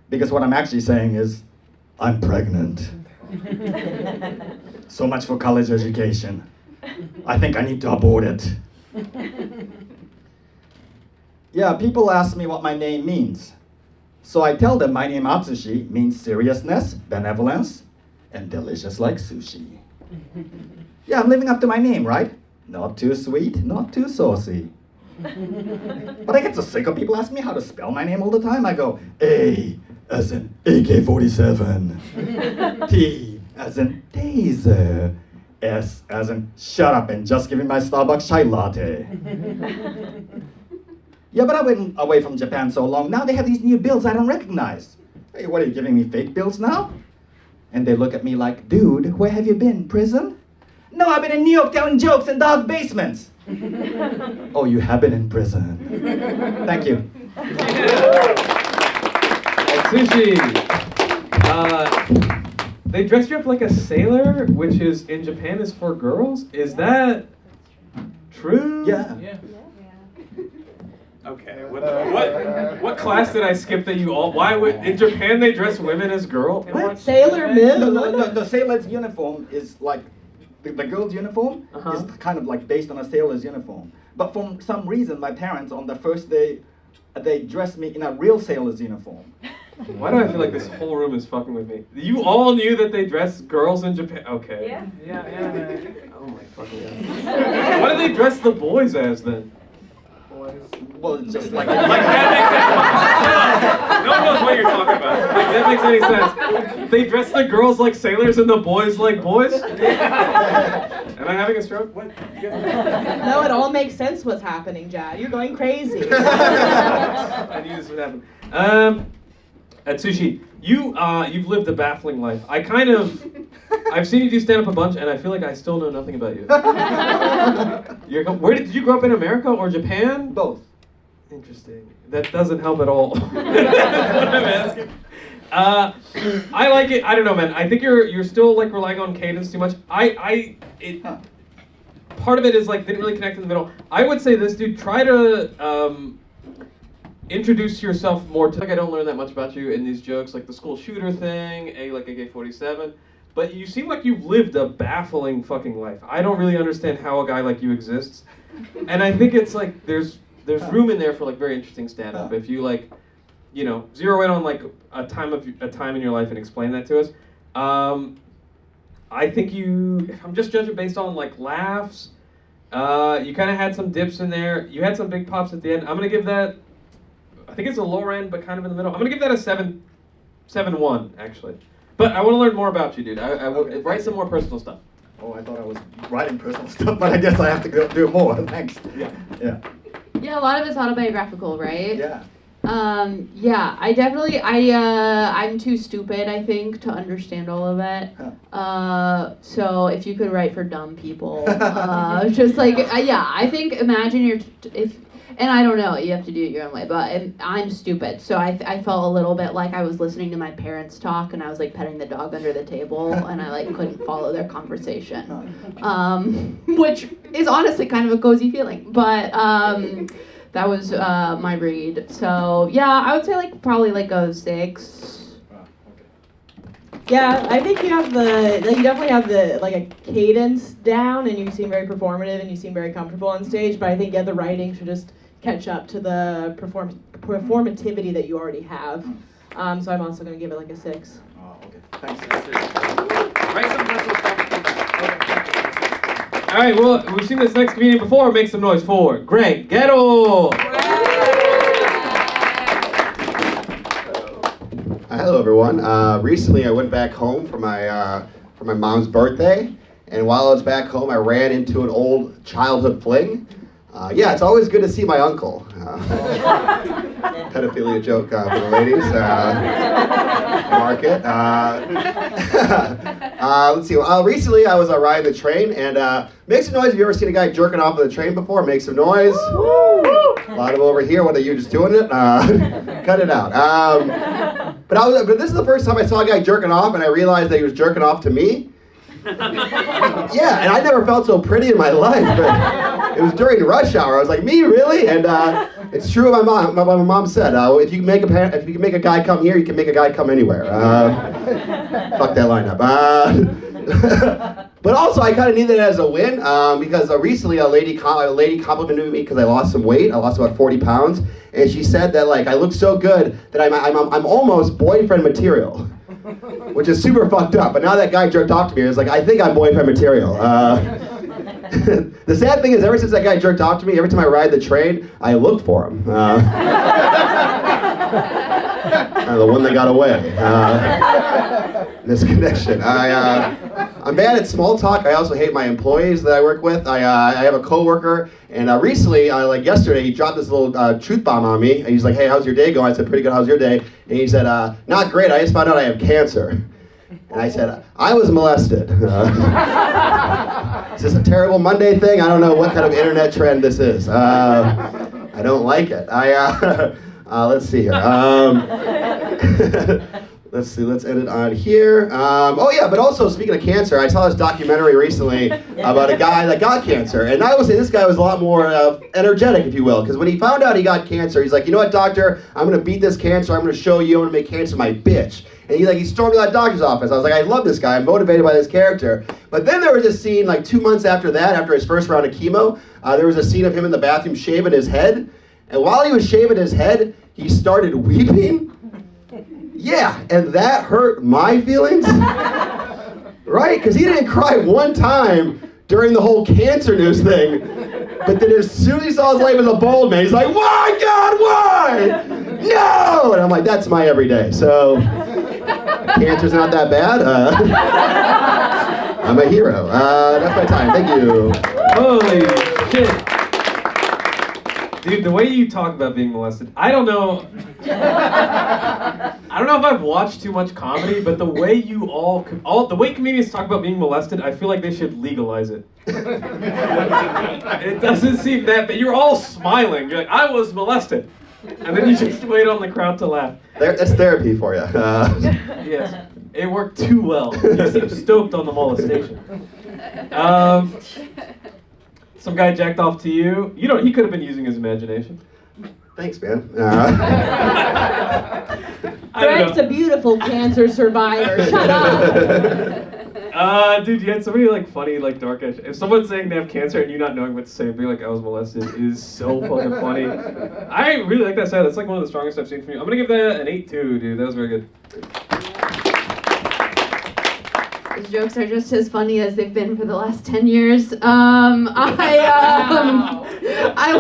Because what I'm actually saying is, I'm pregnant. So much for college education. I think I need to abort it. Yeah, people ask me what my name means. So I tell them my name Atsushi means seriousness, benevolence, and delicious like sushi. Yeah, I'm living up to my name, right? Not too sweet, not too saucy. But I get so sick of people asking me how to spell my name all the time. I go, A as in AK-47, T as in taser, S as in shut up and just give me my Starbucks chai latte. Yeah, but I went away from Japan so long, now they have these new bills I don't recognize. Hey, what are you giving me, fake bills now? And they look at me like, dude, where have you been, prison? No, I've been in New York telling jokes in dark basements. Oh, you have been in prison. Thank you. Sushi. They dress you up like a sailor, which is in Japan is for girls. Is that true? Yeah. Okay. What class did I skip that you all? Why would in Japan they dress women as girls? What? Sailor Moon? No, the sailor's uniform is like, the girl's uniform is kind of like based on a sailor's uniform. But for some reason, my parents on the first day, they dressed me in a real sailor's uniform. Why do I feel like this whole room is fucking with me? You all knew that they dress girls in Japan? Okay. Yeah. Oh my fucking god. What do they dress the boys as then? Well, it's just like... No one knows what you're talking about. Like, that makes any sense. They dress the girls like sailors and the boys like boys? Am I having a stroke? What? No, it all makes sense what's happening, Jad. You're going crazy. I knew this would happen. Atsushi, you've lived a baffling life. I've seen you do stand-up a bunch, and I feel like I still know nothing about you. Where did you grow up in America or Japan? Both. Interesting. That doesn't help at all. What I'm asking. I like it. I don't know, man. I think you're still like relying on cadence too much. Part of it is like didn't really connect in the middle. I would say this, dude. Try to introduce yourself more to. Like I don't learn that much about you in these jokes, like the school shooter thing, like AK-47. But you seem like you've lived a baffling fucking life. I don't really understand how a guy like you exists, and I think it's like there's room in there for like very interesting stand-up if you like, you know, zero in on like a time in your life and explain that to us. I think if I'm just judging based on like laughs, you kind of had some dips in there. You had some big pops at the end. I'm gonna give that. I think it's a lower end, but kind of in the middle. I'm gonna give that a 7.1 actually. But I want to learn more about you, dude. I will write some more personal stuff. Oh, I thought I was writing personal stuff, but I guess I have to go do more. Thanks. Yeah. Yeah, a lot of it's autobiographical, right? Yeah. Yeah, I definitely, I'm too stupid, I think, to understand all of it. So if you could write for dumb people, just like, yeah, I think imagine and I don't know, you have to do it your own way, but I'm stupid. So I felt a little bit like I was listening to my parents talk and I was like petting the dog under the table and I like couldn't follow their conversation. Which is honestly kind of a cozy feeling, but that was my read. So yeah, I would say like probably like a 6. Yeah, I think you definitely have the like a cadence down, and you seem very performative and you seem very comfortable on stage. But I think the writing should just catch up to the performativity that you already have. So I'm also going to give it like a 6. Oh, okay. Thanks. Write some personal stuff. All right, well, we've seen this next comedian before. Make some noise for Greg Gettle. Hello, everyone. Recently, I went back home for my mom's birthday, and while I was back home, I ran into an old childhood fling. Yeah, it's always good to see my uncle. Pedophilia joke for the ladies. Market. Let's see. Recently, I was riding the train, and make some noise if you ever seen a guy jerking off on the train before. Make some noise. A lot of them over here. What are you just doing it? Cut it out. But this is the first time I saw a guy jerking off, and I realized that he was jerking off to me. Yeah, and I never felt so pretty in my life. But it was during rush hour. I was like, me, really? And it's true what my mom said. If you can make a guy come here, you can make a guy come anywhere. Fuck that lineup. But also, I kind of needed it as a win because recently a lady complimented me because I lost some weight. I lost about 40 pounds, and she said that like I look so good that I'm almost boyfriend material. Which is super fucked up, but now that guy jerked off to me, I was like, I think I'm boyfriend material. The sad thing is, ever since that guy jerked off to me, every time I ride the train, I look for him. The one that got away. This connection. I'm bad at small talk. I also hate my employees that I work with. I have a coworker, and recently, like yesterday, he dropped this little truth bomb on me. And he's like, "Hey, how's your day going?" I said, "Pretty good. How's your day?" And he said, "Not great. I just found out I have cancer." And I said, "I was molested." Is this a terrible Monday thing? I don't know what kind of internet trend this is. I don't like it. Let's see here. Let's see, let's end it on here. Oh yeah, but also speaking of cancer, I saw this documentary recently about a guy that got cancer. And I would say this guy was a lot more energetic, if you will, because when he found out he got cancer, he's like, you know what, doctor, I'm gonna beat this cancer, I'm gonna show you, I'm gonna make cancer my bitch. And he stormed to that doctor's office. I was like, I love this guy, I'm motivated by this character. But then there was this scene like 2 months after that, after his first round of chemo, there was a scene of him in the bathroom shaving his head. And while he was shaving his head, he started weeping. Yeah, and that hurt my feelings, right? Because he didn't cry one time during the whole cancer news thing, but then as soon as he saw his life as a bald man, he's like, why, God, why? No! And I'm like, that's my everyday. So, cancer's not that bad. I'm a hero. That's my time. Thank you. Holy shit. Dude, the way you talk about being molested, I don't know if I've watched too much comedy, but the way you the way comedians talk about being molested, I feel like they should legalize it. It doesn't seem that, but you're all smiling. You're like, I was molested. And then you just wait on the crowd to laugh. That's therapy for you. Yes, it worked too well. You seem stoked on the molestation. Some guy jacked off to you. You know, he could have been using his imagination. Thanks, man. Frank's a beautiful cancer survivor. Shut up. Dude, you had so many like funny, like dark edge. If someone's saying they have cancer and you not knowing what to say, being like, I was molested is so fucking funny. I really like that side. That's like one of the strongest I've seen from you. I'm gonna give that an 8-2, dude. That was very good. His jokes are just as funny as they've been for the last 10 years. I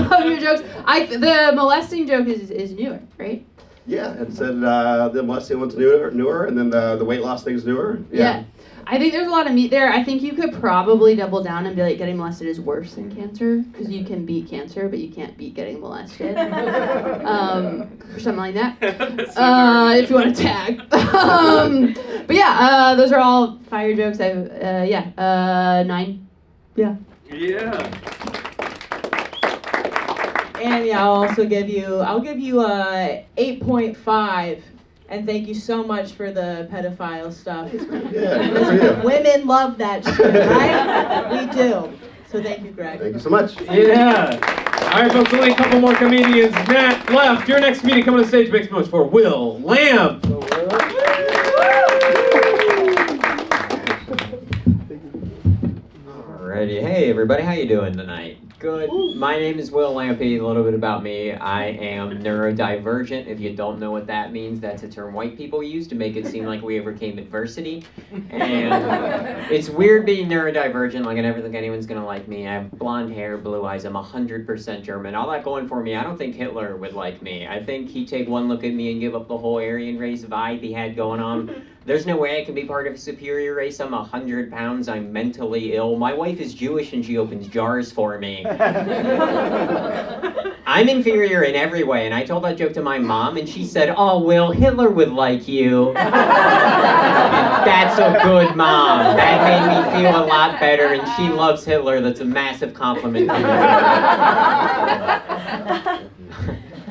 love your jokes. The molesting joke is newer, right? Yeah, it said the molesting one's newer, and then the weight loss thing's newer. Yeah. I think there's a lot of meat there. I think you could probably double down and be like, getting molested is worse than cancer, because you can beat cancer, but you can't beat getting molested. Or something like that. If you want to tag. But yeah, those are all fire jokes. 9. Yeah. Yeah. And yeah, I'll give you a 8.5. And thank you so much for the pedophile stuff. Yeah, women love that shit, right? We do. So thank you, Greg. Thank you so much. Yeah. All right, folks, only a couple more comedians. Matt left. Your next comedian coming on stage makes much for Will Lamb. Alrighty, hey everybody, how you doing tonight? Good. My name is Will Lampy. A little bit about me. I am neurodivergent. If you don't know what that means, that's a term white people use to make it seem like we overcame adversity. And it's weird being neurodivergent. Like, I never think anyone's gonna like me. I have blonde hair, blue eyes. I'm 100% German. All that going for me. I don't think Hitler would like me. I think he'd take one look at me and give up the whole Aryan race vibe he had going on. There's no way I can be part of a superior race. I'm 100 pounds. I'm mentally ill. My wife is Jewish and she opens jars for me. I'm inferior in every way, and I told that joke to my mom, and she said, "Oh, Will, Hitler would like you." That's a good mom. That made me feel a lot better, and she loves Hitler. That's a massive compliment to me.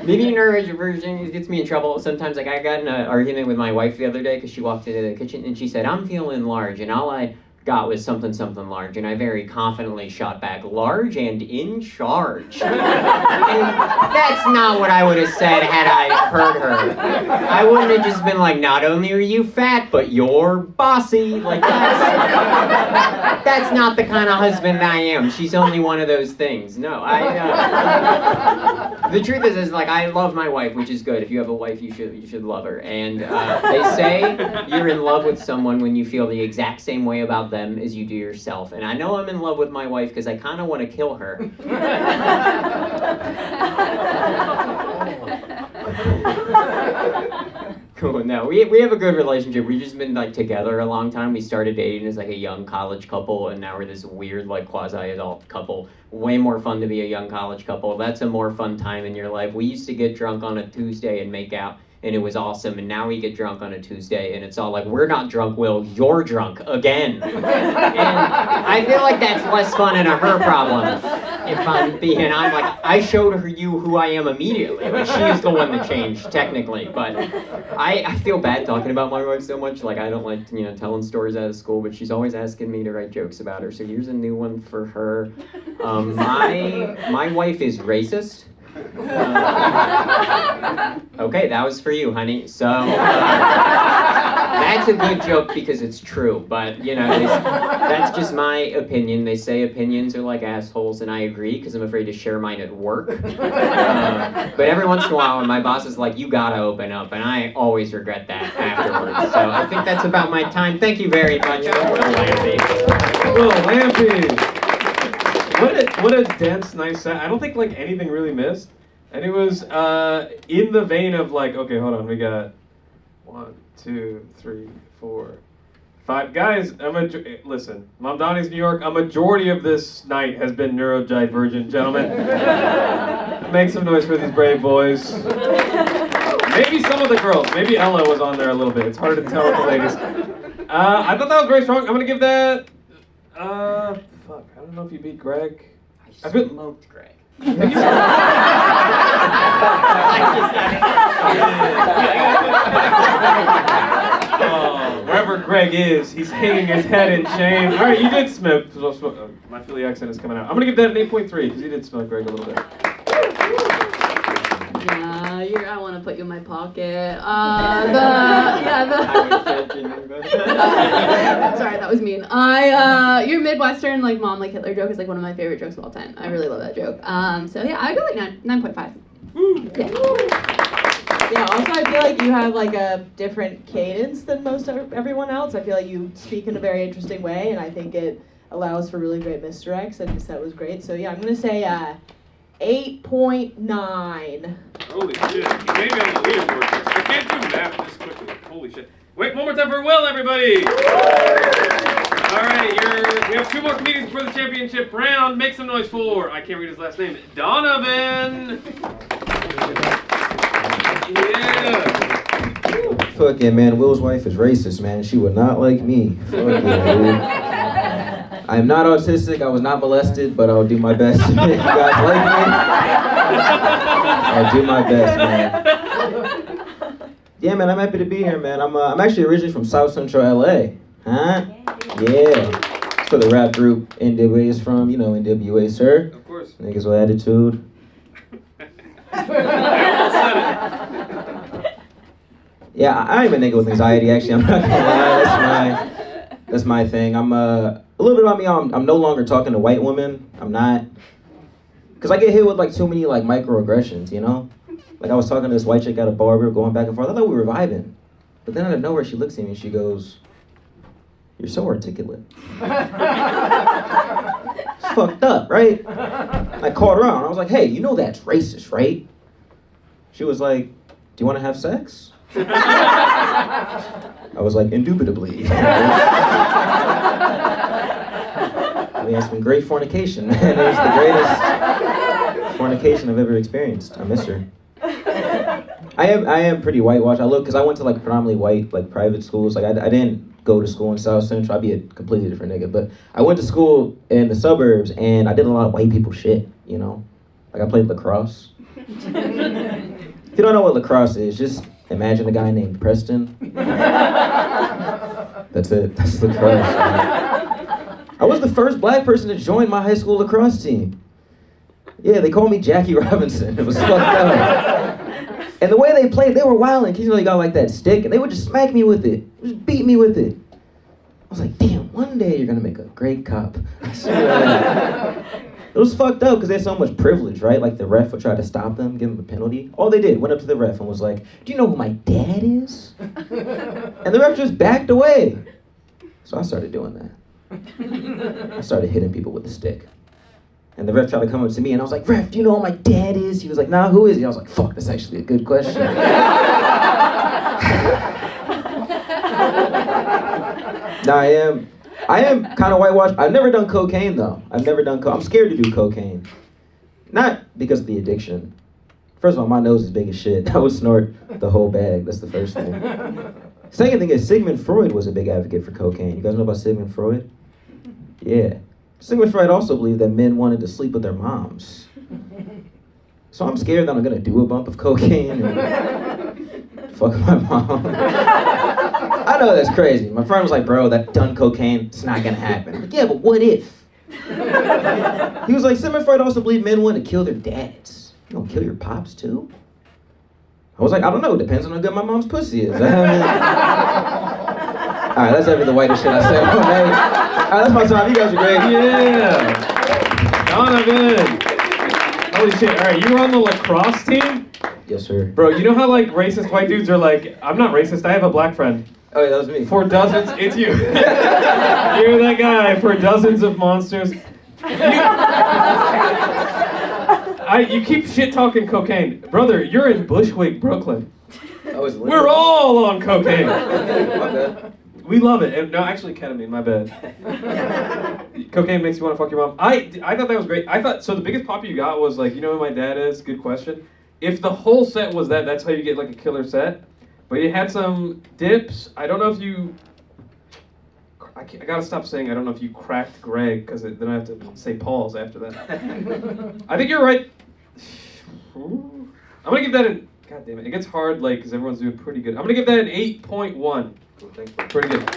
Maybe neurodivergent gets me in trouble. Sometimes, like, I got in an argument with my wife the other day because she walked into the kitchen and she said, "I'm feeling large," and all I got was something large, and I very confidently shot back, "Large and in charge." And that's not what I would have said had I heard her. I wouldn't have just been like, "Not only are you fat, but you're bossy." Like, that's not the kind of husband I am. She's only one of those things. No, the truth is like, I love my wife, which is good. If you have a wife, you should love her. And they say you're in love with someone when you feel the exact same way about them as you do yourself. And I know I'm in love with my wife because I kind of want to kill her. Cool. No, we have a good relationship. We've just been like together a long time. We started dating as like a young college couple, and now we're this weird like quasi-adult couple. Way more fun to be a young college couple. That's a more fun time in your life. We used to get drunk on a Tuesday and make out, and it was awesome. And now we get drunk on a Tuesday, and it's all like, "We're not drunk, Will. You're drunk again." And I feel like that's less fun and a her problem. If I'm like, I showed her who I am immediately. Like, she is the one that changed, technically. But I feel bad talking about my wife so much. Like, I don't like, telling stories out of school, but she's always asking me to write jokes about her. So here's a new one for her. My wife is racist. Okay, that was for you, honey. So that's a good joke because it's true, but that's just my opinion. They say opinions are like assholes, and I agree because I'm afraid to share mine at work. But every once in a while, when my boss is like, "You gotta open up," and I always regret that afterwards. So I think that's about my time. Thank you very much. I'm Will Lampy. Will Lampy. What a dense, nice set. I don't think like anything really missed. And it was in the vein of like, okay, hold on, we got 1, 2, 3, 4, 5. Guys, listen, Mom Donnie's New York, a majority of this night has been neurodivergent, gentlemen. Make some noise for these brave boys. Maybe some of the girls, maybe Ella was on there a little bit. It's hard to tell with the ladies. I thought that was very strong. I'm gonna give that, I don't know if you beat Greg. I smoked Greg. Wherever Greg is, he's hanging his head in shame. All right, you did smoke. My Philly accent is coming out. I'm gonna give that an 8.3 because you did smoke Greg a little bit. I want to put you in my pocket. Sorry, that was mean. Your Midwestern like mom like Hitler joke is like one of my favorite jokes of all time. I really love that joke. So yeah, I go like 9.5. Yeah, also I feel like you have like a different cadence than most everyone else. I feel like you speak in a very interesting way, and I think it allows for really great misdirects, and your set was great. So yeah, I'm gonna say 8.9. Holy shit. You made me on the leaderboard. I can't do math this quickly. Holy shit. Wait, one more time for Will, everybody. All right, we have 2 more comedians for the championship round. Make some noise for, I can't read his last name, Donovan. Yeah. Fuck yeah, man. Will's wife is racist, man. She would not like me. Fuck yeah, dude. I am not autistic. I was not molested, but I'll do my best to make you guys like me. I'll do my best, man. Yeah, man. I'm happy to be here, man. I'm actually originally from South Central LA. Huh? Yeah. That's where the rap group NWA is from. You know NWA, sir. Of course. Niggas with attitude. Yeah, I'm a nigga with anxiety, actually. I'm not gonna lie. That's my thing. I'm a little bit about me. I'm no longer talking to white women. I'm not, cause I get hit with like too many like microaggressions, you know. Like I was talking to this white chick at a bar. We were going back and forth. I thought we were vibing, but then out of nowhere she looks at me and she goes, "You're so articulate." It's fucked up, right? I called her out. I was like, "Hey, you know that's racist, right?" She was like, "Do you want to have sex?" I was like, indubitably. We had some great fornication, man. It was the greatest fornication I've ever experienced. I miss her. I am pretty whitewashed. Because I went to like predominantly white like private schools. Like I didn't go to school in South Central. I'd be a completely different nigga. But I went to school in the suburbs and I did a lot of white people shit, you know? Like I played lacrosse. If you don't know what lacrosse is, just imagine a guy named Preston. That's it. That's lacrosse. I was the first black person to join my high school lacrosse team. Yeah, they called me Jackie Robinson. It was fucked up. And the way they played, they were wilding. Cause you know they got like that stick, and they would just smack me with it, just beat me with it. I was like, damn, one day you're gonna make a great cop. It was fucked up because they had so much privilege, right? Like the ref would try to stop them, give them a penalty. All they did, went up to the ref and was like, do you know who my dad is? And the ref just backed away. So I started doing that. I started hitting people with the stick. And the ref tried to come up to me and I was like, ref, do you know who my dad is? He was like, nah, who is he? I was like, fuck, that's actually a good question. Nah, I am kind of whitewashed. I've never done cocaine though. I'm scared to do cocaine. Not because of the addiction. First of all, my nose is big as shit. I would snort the whole bag. That's the first thing. Second thing is Sigmund Freud was a big advocate for cocaine. You guys know about Sigmund Freud? Yeah. Sigmund Freud also believed that men wanted to sleep with their moms. So I'm scared that I'm gonna do a bump of cocaine and fuck my mom. I know that's crazy. My friend was like, bro, that done cocaine, it's not gonna happen. I'm like, yeah, but what if? He was like, Sigmund Freud also believed men wanted to kill their dads. You gonna kill your pops too? I was like, I don't know, it depends on how good my mom's pussy is. Alright, that's every the whitest shit I said all night. Alright, that's my time. You guys are great. Yeah. Donovan. Holy shit. Alright, you were on the lacrosse team? Yes, sir. Bro, you know how like racist white dudes are like, I'm not racist, I have a black friend. Oh yeah, that was me. For dozens, it's you. You're that guy for dozens of monsters. You keep shit talking cocaine. Brother, you're in Bushwick, Brooklyn. We're all on cocaine. We love it. And, no, actually ketamine, my bad. Cocaine makes you want to fuck your mom. I thought that was great. So the biggest pop you got was like, you know who my dad is? Good question. If the whole set was that's how you get like a killer set. But you had some dips. I don't know if you, I gotta stop saying I don't know if you cracked Greg, because then I have to say pause after that. I think you're right. I'm gonna give that an, god damn it, it gets hard like, because everyone's doing pretty good. I'm gonna give that an 8.1. Pretty good.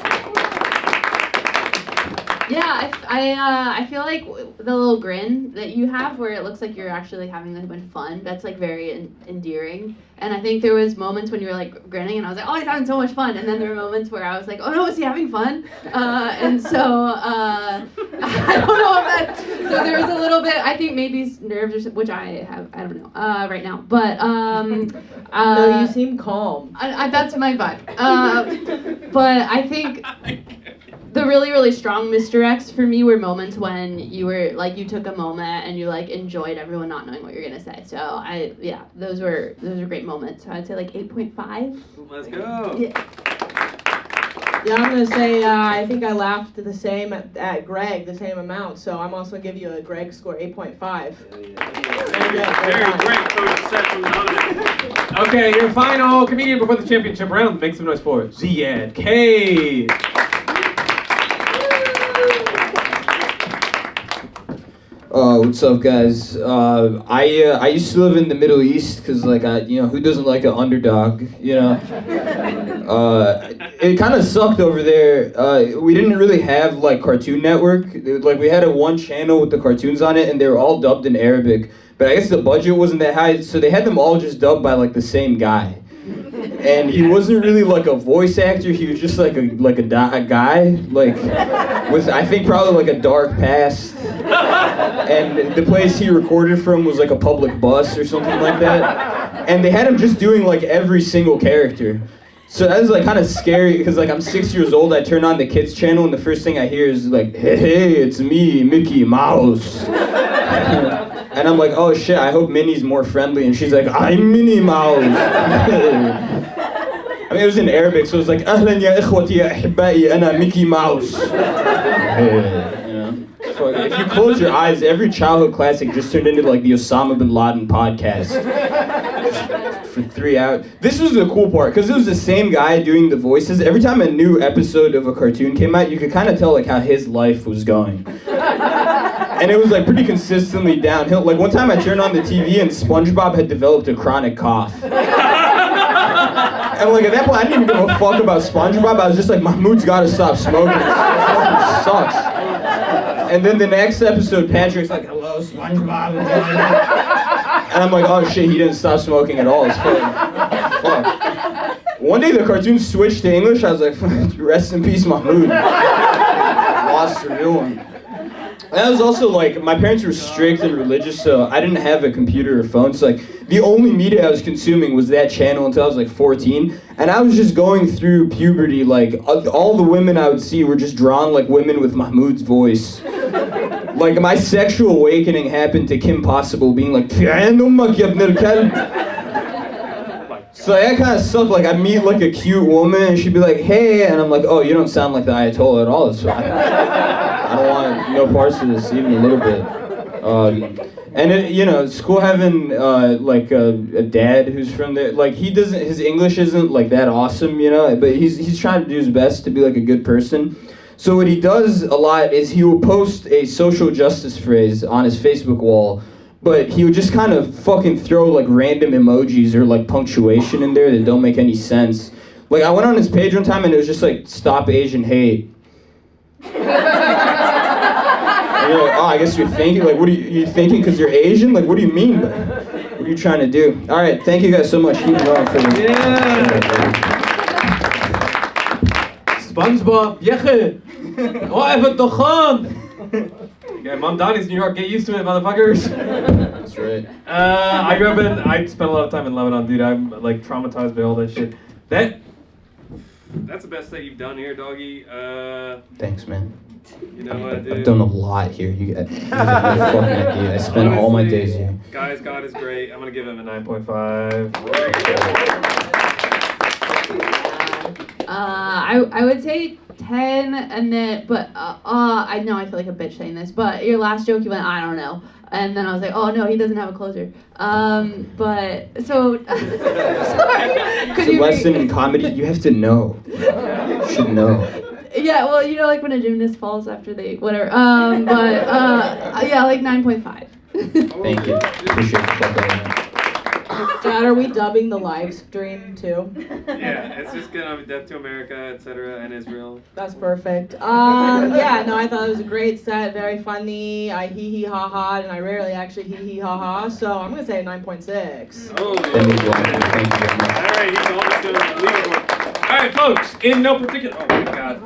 Yeah, I feel like the little grin that you have where it looks like you're actually having like a bunch of fun, that's like very endearing. And I think there was moments when you were like grinning and I was like, oh, he's having so much fun. And then there were moments where I was like, oh no, is he having fun? And so, I don't know if that, so there was a little bit, I think maybe nerves, which I have, I don't know, right now. But, no, you seem calm. That's my vibe. But I think the really, really strong Mr. X for me were moments when you were like, you took a moment and you like enjoyed everyone not knowing what you're gonna say. So those were great moments. So I'd say like 8.5. Let's go. Yeah, I'm gonna say I think I laughed the same at Greg, the same amount. So I'm also gonna give you a Greg score 8.5. Very great coach set from Donovan. Okay, your final comedian before the championship round. Make some noise for it. Jad K. What's up, guys? I used to live in the Middle East because, like, who doesn't like an underdog, you know? It kind of sucked over there. We didn't really have, like, Cartoon Network. Like, we had one channel with the cartoons on it, and they were all dubbed in Arabic. But I guess the budget wasn't that high, so they had them all just dubbed by, like, the same guy. And he wasn't really like a voice actor. He was just like a guy, like with I think probably like a dark past. And the place he recorded from was like a public bus or something like that. And they had him just doing like every single character. So that was like kind of scary because like I'm 6 years old. I turn on the kids channel and the first thing I hear is like, hey, it's me, Mickey Mouse. And I'm like, oh shit, I hope Minnie's more friendly. And she's like, I'm Minnie Mouse. I mean, it was in Arabic, so it was like, أهلا يا إخوتي يا أحبائي أنا ميكي ماوس. If you close your eyes, every childhood classic just turned into like the Osama bin Laden podcast. For 3 hours. This was the cool part, because it was the same guy doing the voices. Every time a new episode of a cartoon came out, you could kind of tell like how his life was going. And it was like pretty consistently downhill. Like one time I turned on the TV and SpongeBob had developed a chronic cough. And like at that point I didn't even give a fuck about SpongeBob. I was just like, Mahmoud's gotta stop smoking. It sucks. And then the next episode, Patrick's like, hello, SpongeBob. And I'm like, oh shit, he didn't stop smoking at all. It's fuck. One day the cartoon switched to English. I was like, rest in peace, Mahmoud. Lost a real one. And that was also like, my parents were strict and religious, so I didn't have a computer or phone. So like, the only media I was consuming was that channel until I was like 14. And I was just going through puberty, like all the women I would see were just drawn like women with Mahmoud's voice. Like my sexual awakening happened to Kim Possible being like, so that kind of sucked. Like I'd meet like a cute woman and she'd be like, hey, and I'm like, oh, you don't sound like the Ayatollah at all. So I don't want no parts of this, even a little bit. And it, you know, it's cool having like a dad who's from there. Like his English isn't like that awesome, you know, but he's trying to do his best to be like a good person. So what he does a lot is he will post a social justice phrase on his Facebook wall, but he would just kind of fucking throw like random emojis or like punctuation in there that don't make any sense. Like I went on his page one time and it was just like, stop Asian hate. And you're like, oh, I guess you're thinking, like, what are you thinking because you're Asian? Like, what do you mean? What are you trying to do? All right, thank you guys so much. Keep going for this. SpongeBob, yeche! Whatever Dochan! Yeah, Mom Donnie's New York, get used to it, motherfuckers! That's right. I spent a lot of time in Lebanon, dude. I'm like traumatized by all that shit. That's the best that you've done here, doggy. Thanks, man. You know what, dude? I've done a lot here. You have no fucking idea. I spent all my days here. Guys, God is great. I'm gonna give him a 9.5. I would say 10, and then, but I know I feel like a bitch saying this, but your last joke you went, I don't know, and then I was like, oh no, he doesn't have a closer. But so sorry. It's a lesson in comedy. You have to know. You should know. Yeah, well, you know, like when a gymnast falls after they whatever. Yeah, like 9.5. Thank you. Appreciate the fuck out of that. Dad, are we dubbing the live stream too? Yeah, it's just gonna be Death to America, etc., and Israel. That's perfect. Yeah, no, I thought it was a great set, very funny. I hee ha ha, and I rarely actually hee ha ha, so I'm gonna say a 9.6. Oh, Thank you very much. all right, he's almost doing the leaderboard. All right, folks, in no particular. Oh my God.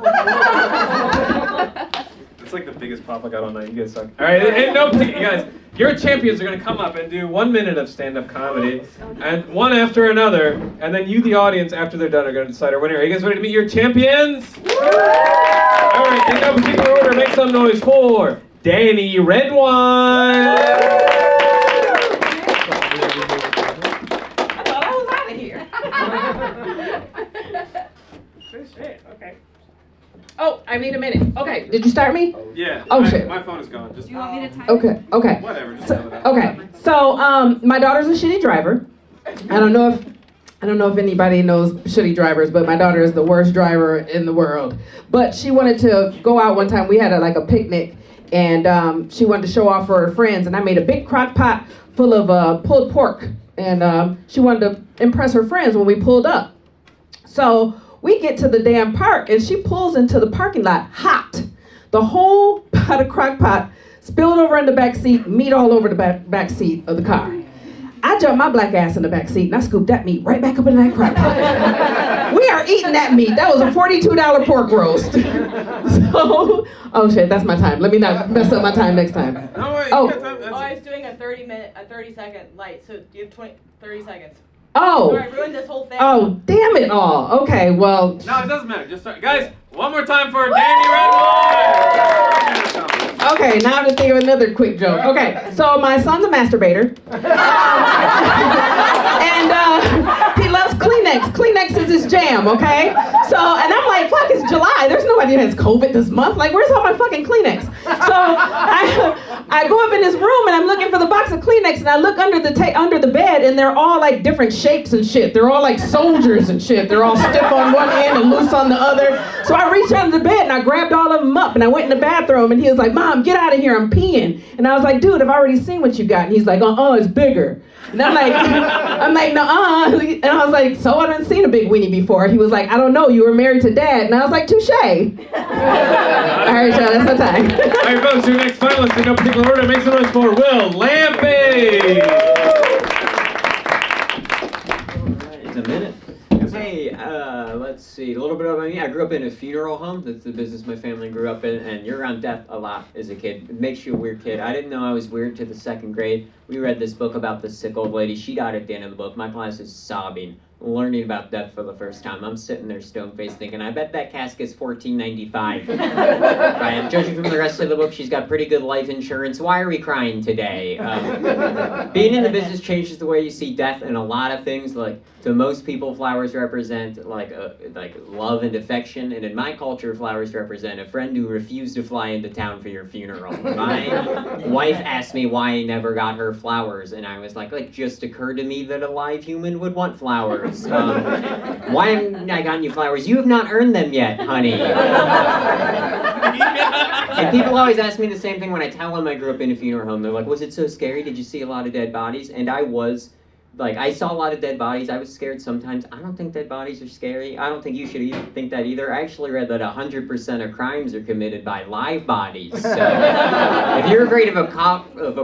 It's like the biggest pop I got all night. You guys suck. All right, in no particular, you guys. Your champions are going to come up and do 1 minute of stand-up comedy, and one after another, and then you, the audience, after they're done, are going to decide our winner. Are you guys ready to meet your champions? All right, in no particular order, make some noise for Danny Redwine. I thought I was out of here. Good shit. Okay. Oh, I need a minute. Okay, did you start me? Yeah. Oh shit. My phone is gone. Just. Do you want me to type? Okay. Whatever. Just Okay. So, my daughter's a shitty driver. I don't know if anybody knows shitty drivers, but my daughter is the worst driver in the world. But she wanted to go out one time. We had a picnic, and she wanted to show off for her friends. And I made a big crock pot full of pulled pork, and she wanted to impress her friends when we pulled up. So we get to the damn park, and she pulls into the parking lot hot. The whole pot of crock pot spilled over in the back seat, meat all over the back seat of the car. I jumped my black ass in the back seat, and I scooped that meat right back up in that crock pot. We are eating that meat. That was a $42 pork roast. So, oh shit, that's my time. Let me not mess up my time next time. No, wait, oh. I was doing a 30-second light, so you have 30 seconds. Oh. Sorry, I ruined this whole thing. Oh, damn it all. Okay, well. No, it doesn't matter. Just start. Guys, one more time for Danny Redwine. Okay, now I'm just thinking of another quick joke. Okay, so my son's a masturbator. And he loves Kleenex. Kleenex is his jam, okay? So, and I'm like, fuck, it's July. There's nobody that has COVID this month. Like, where's all my fucking Kleenex? So I go up in this room and I'm looking for the box of Kleenex, and I look under the bed, and they're all like different shapes and shit. They're all like soldiers and shit. They're all stiff on one end and loose on the other. So I reached under the bed and I grabbed all of them up, and I went in the bathroom, and he was like, Mom, get out of here, I'm peeing. And I was like, dude, I've already seen what you got. And he's like, it's bigger. And I'm like, nuh-uh. And I was like, so I done seen a big weenie before. He was like, I don't know, you were married to Dad. And I was like, touche. All right, y'all, that's my time. All right, folks, your next finalist in no particular order, make some noise for Will Lampy. It's a minute. Hey, let's see, a little bit about me. I grew up in a funeral home. That's the business my family grew up in, and you're around death a lot as a kid. It makes you a weird kid. I didn't know I was weird to the 2nd grade. We read this book about the sick old lady. She died at the end of the book. My class is sobbing, learning about death for the first time. I'm sitting there stone-faced thinking, I bet that casket's $14.95. Right? Judging from the rest of the book, she's got pretty good life insurance. Why are we crying today? Being in the business changes the way you see death and a lot of things. Like, to most people, flowers represent like love and affection, and in my culture, flowers represent a friend who refused to fly into town for your funeral. My wife asked me why I never got her flowers, and I was like, it just occurred to me that a live human would want flowers. Why haven't I gotten you flowers? You have not earned them yet, honey. And people always ask me the same thing when I tell them I grew up in a funeral home. They're like, was it so scary? Did you see a lot of dead bodies? And I was. Like, I saw a lot of dead bodies. I was scared sometimes. I don't think dead bodies are scary. I don't think you should think that either. I actually read that 100% of crimes are committed by live bodies. So if you're afraid of a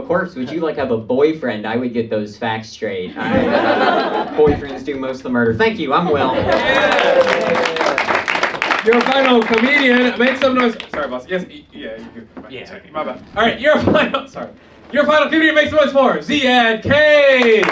corpse, would you like have a boyfriend? I would get those facts straight. Boyfriends do most of the murder. Thank you. I'm Will. Your final comedian, make some noise. Sorry, boss. Yes, yeah, yeah. My bad. All right, your final. Sorry. Your final comedian, make some noise for Jad Slay.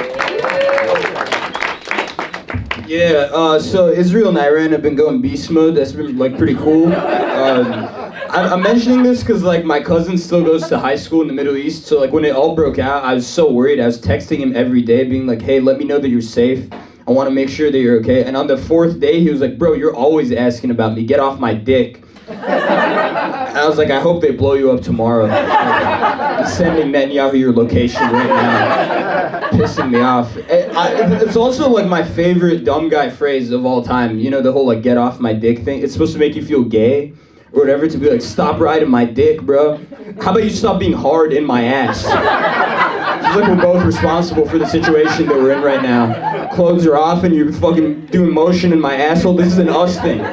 Yeah, so Israel and Iran have been going beast mode. That's been like pretty cool. I'm mentioning this because like my cousin still goes to high school in the Middle East. So like when it all broke out, I was so worried. I was texting him every day, being like, "Hey, let me know that you're safe. I want to make sure that you're okay." And on the 4th day, he was like, "Bro, you're always asking about me. Get off my dick." And I was like, I hope they blow you up tomorrow. I'm sending Netanyahu your location right now. Pissing me off. It's also like my favorite dumb guy phrase of all time. You know, the whole like get off my dick thing. It's supposed to make you feel gay or whatever, to be like, stop riding my dick, bro. How about you stop being hard in my ass? It's like we're both responsible for the situation that we're in right now. Clothes are off and you're fucking doing motion in my asshole. This is an us thing.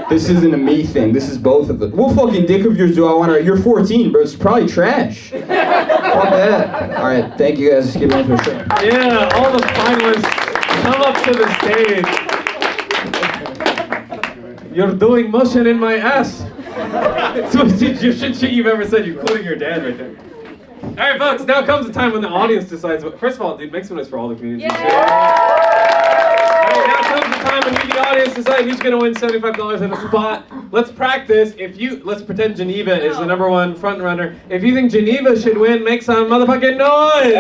This isn't a me thing. This is both of us. What fucking dick of yours do I want to... You're 14, bro. It's probably trash. Fuck that. All right. Thank you guys. Just give it up for a show. Yeah, all the finalists come up to the stage. You're doing motion in my ass. It's the most Egyptian shit you've ever said, including your dad right there. All right, folks. Now comes the time when the audience decides what... First of all, dude, make some noise for all the comedians. Now comes the time when you, the audience, decide who's going to win $75 at a spot. Let's practice. Let's pretend Geneva is the #1 front runner. If you think Geneva should win, make some motherfucking noise.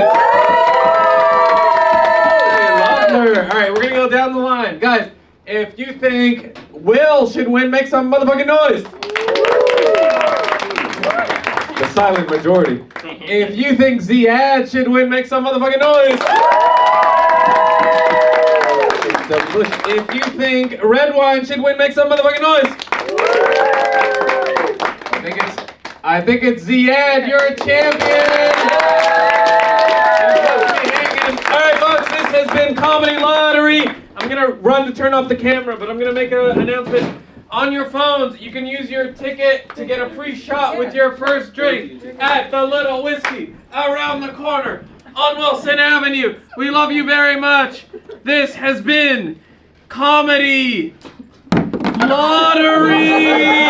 Louder. All right, we're going to go down the line. Guys, if you think Will should win, make some motherfucking noise. The silent majority. If you think Jad should win, make some motherfucking noise. If you think red wine should win, make some motherfucking noise. I think it's Jad. You're a champion. All right, folks. This has been Comedy Lottery. I'm gonna run to turn off the camera, but I'm gonna make an announcement. On your phones, you can use your ticket to get a free shot with your first drink at the Little Whiskey around the corner on Wilson Avenue. We love you very much. This has been Comedy Lottery.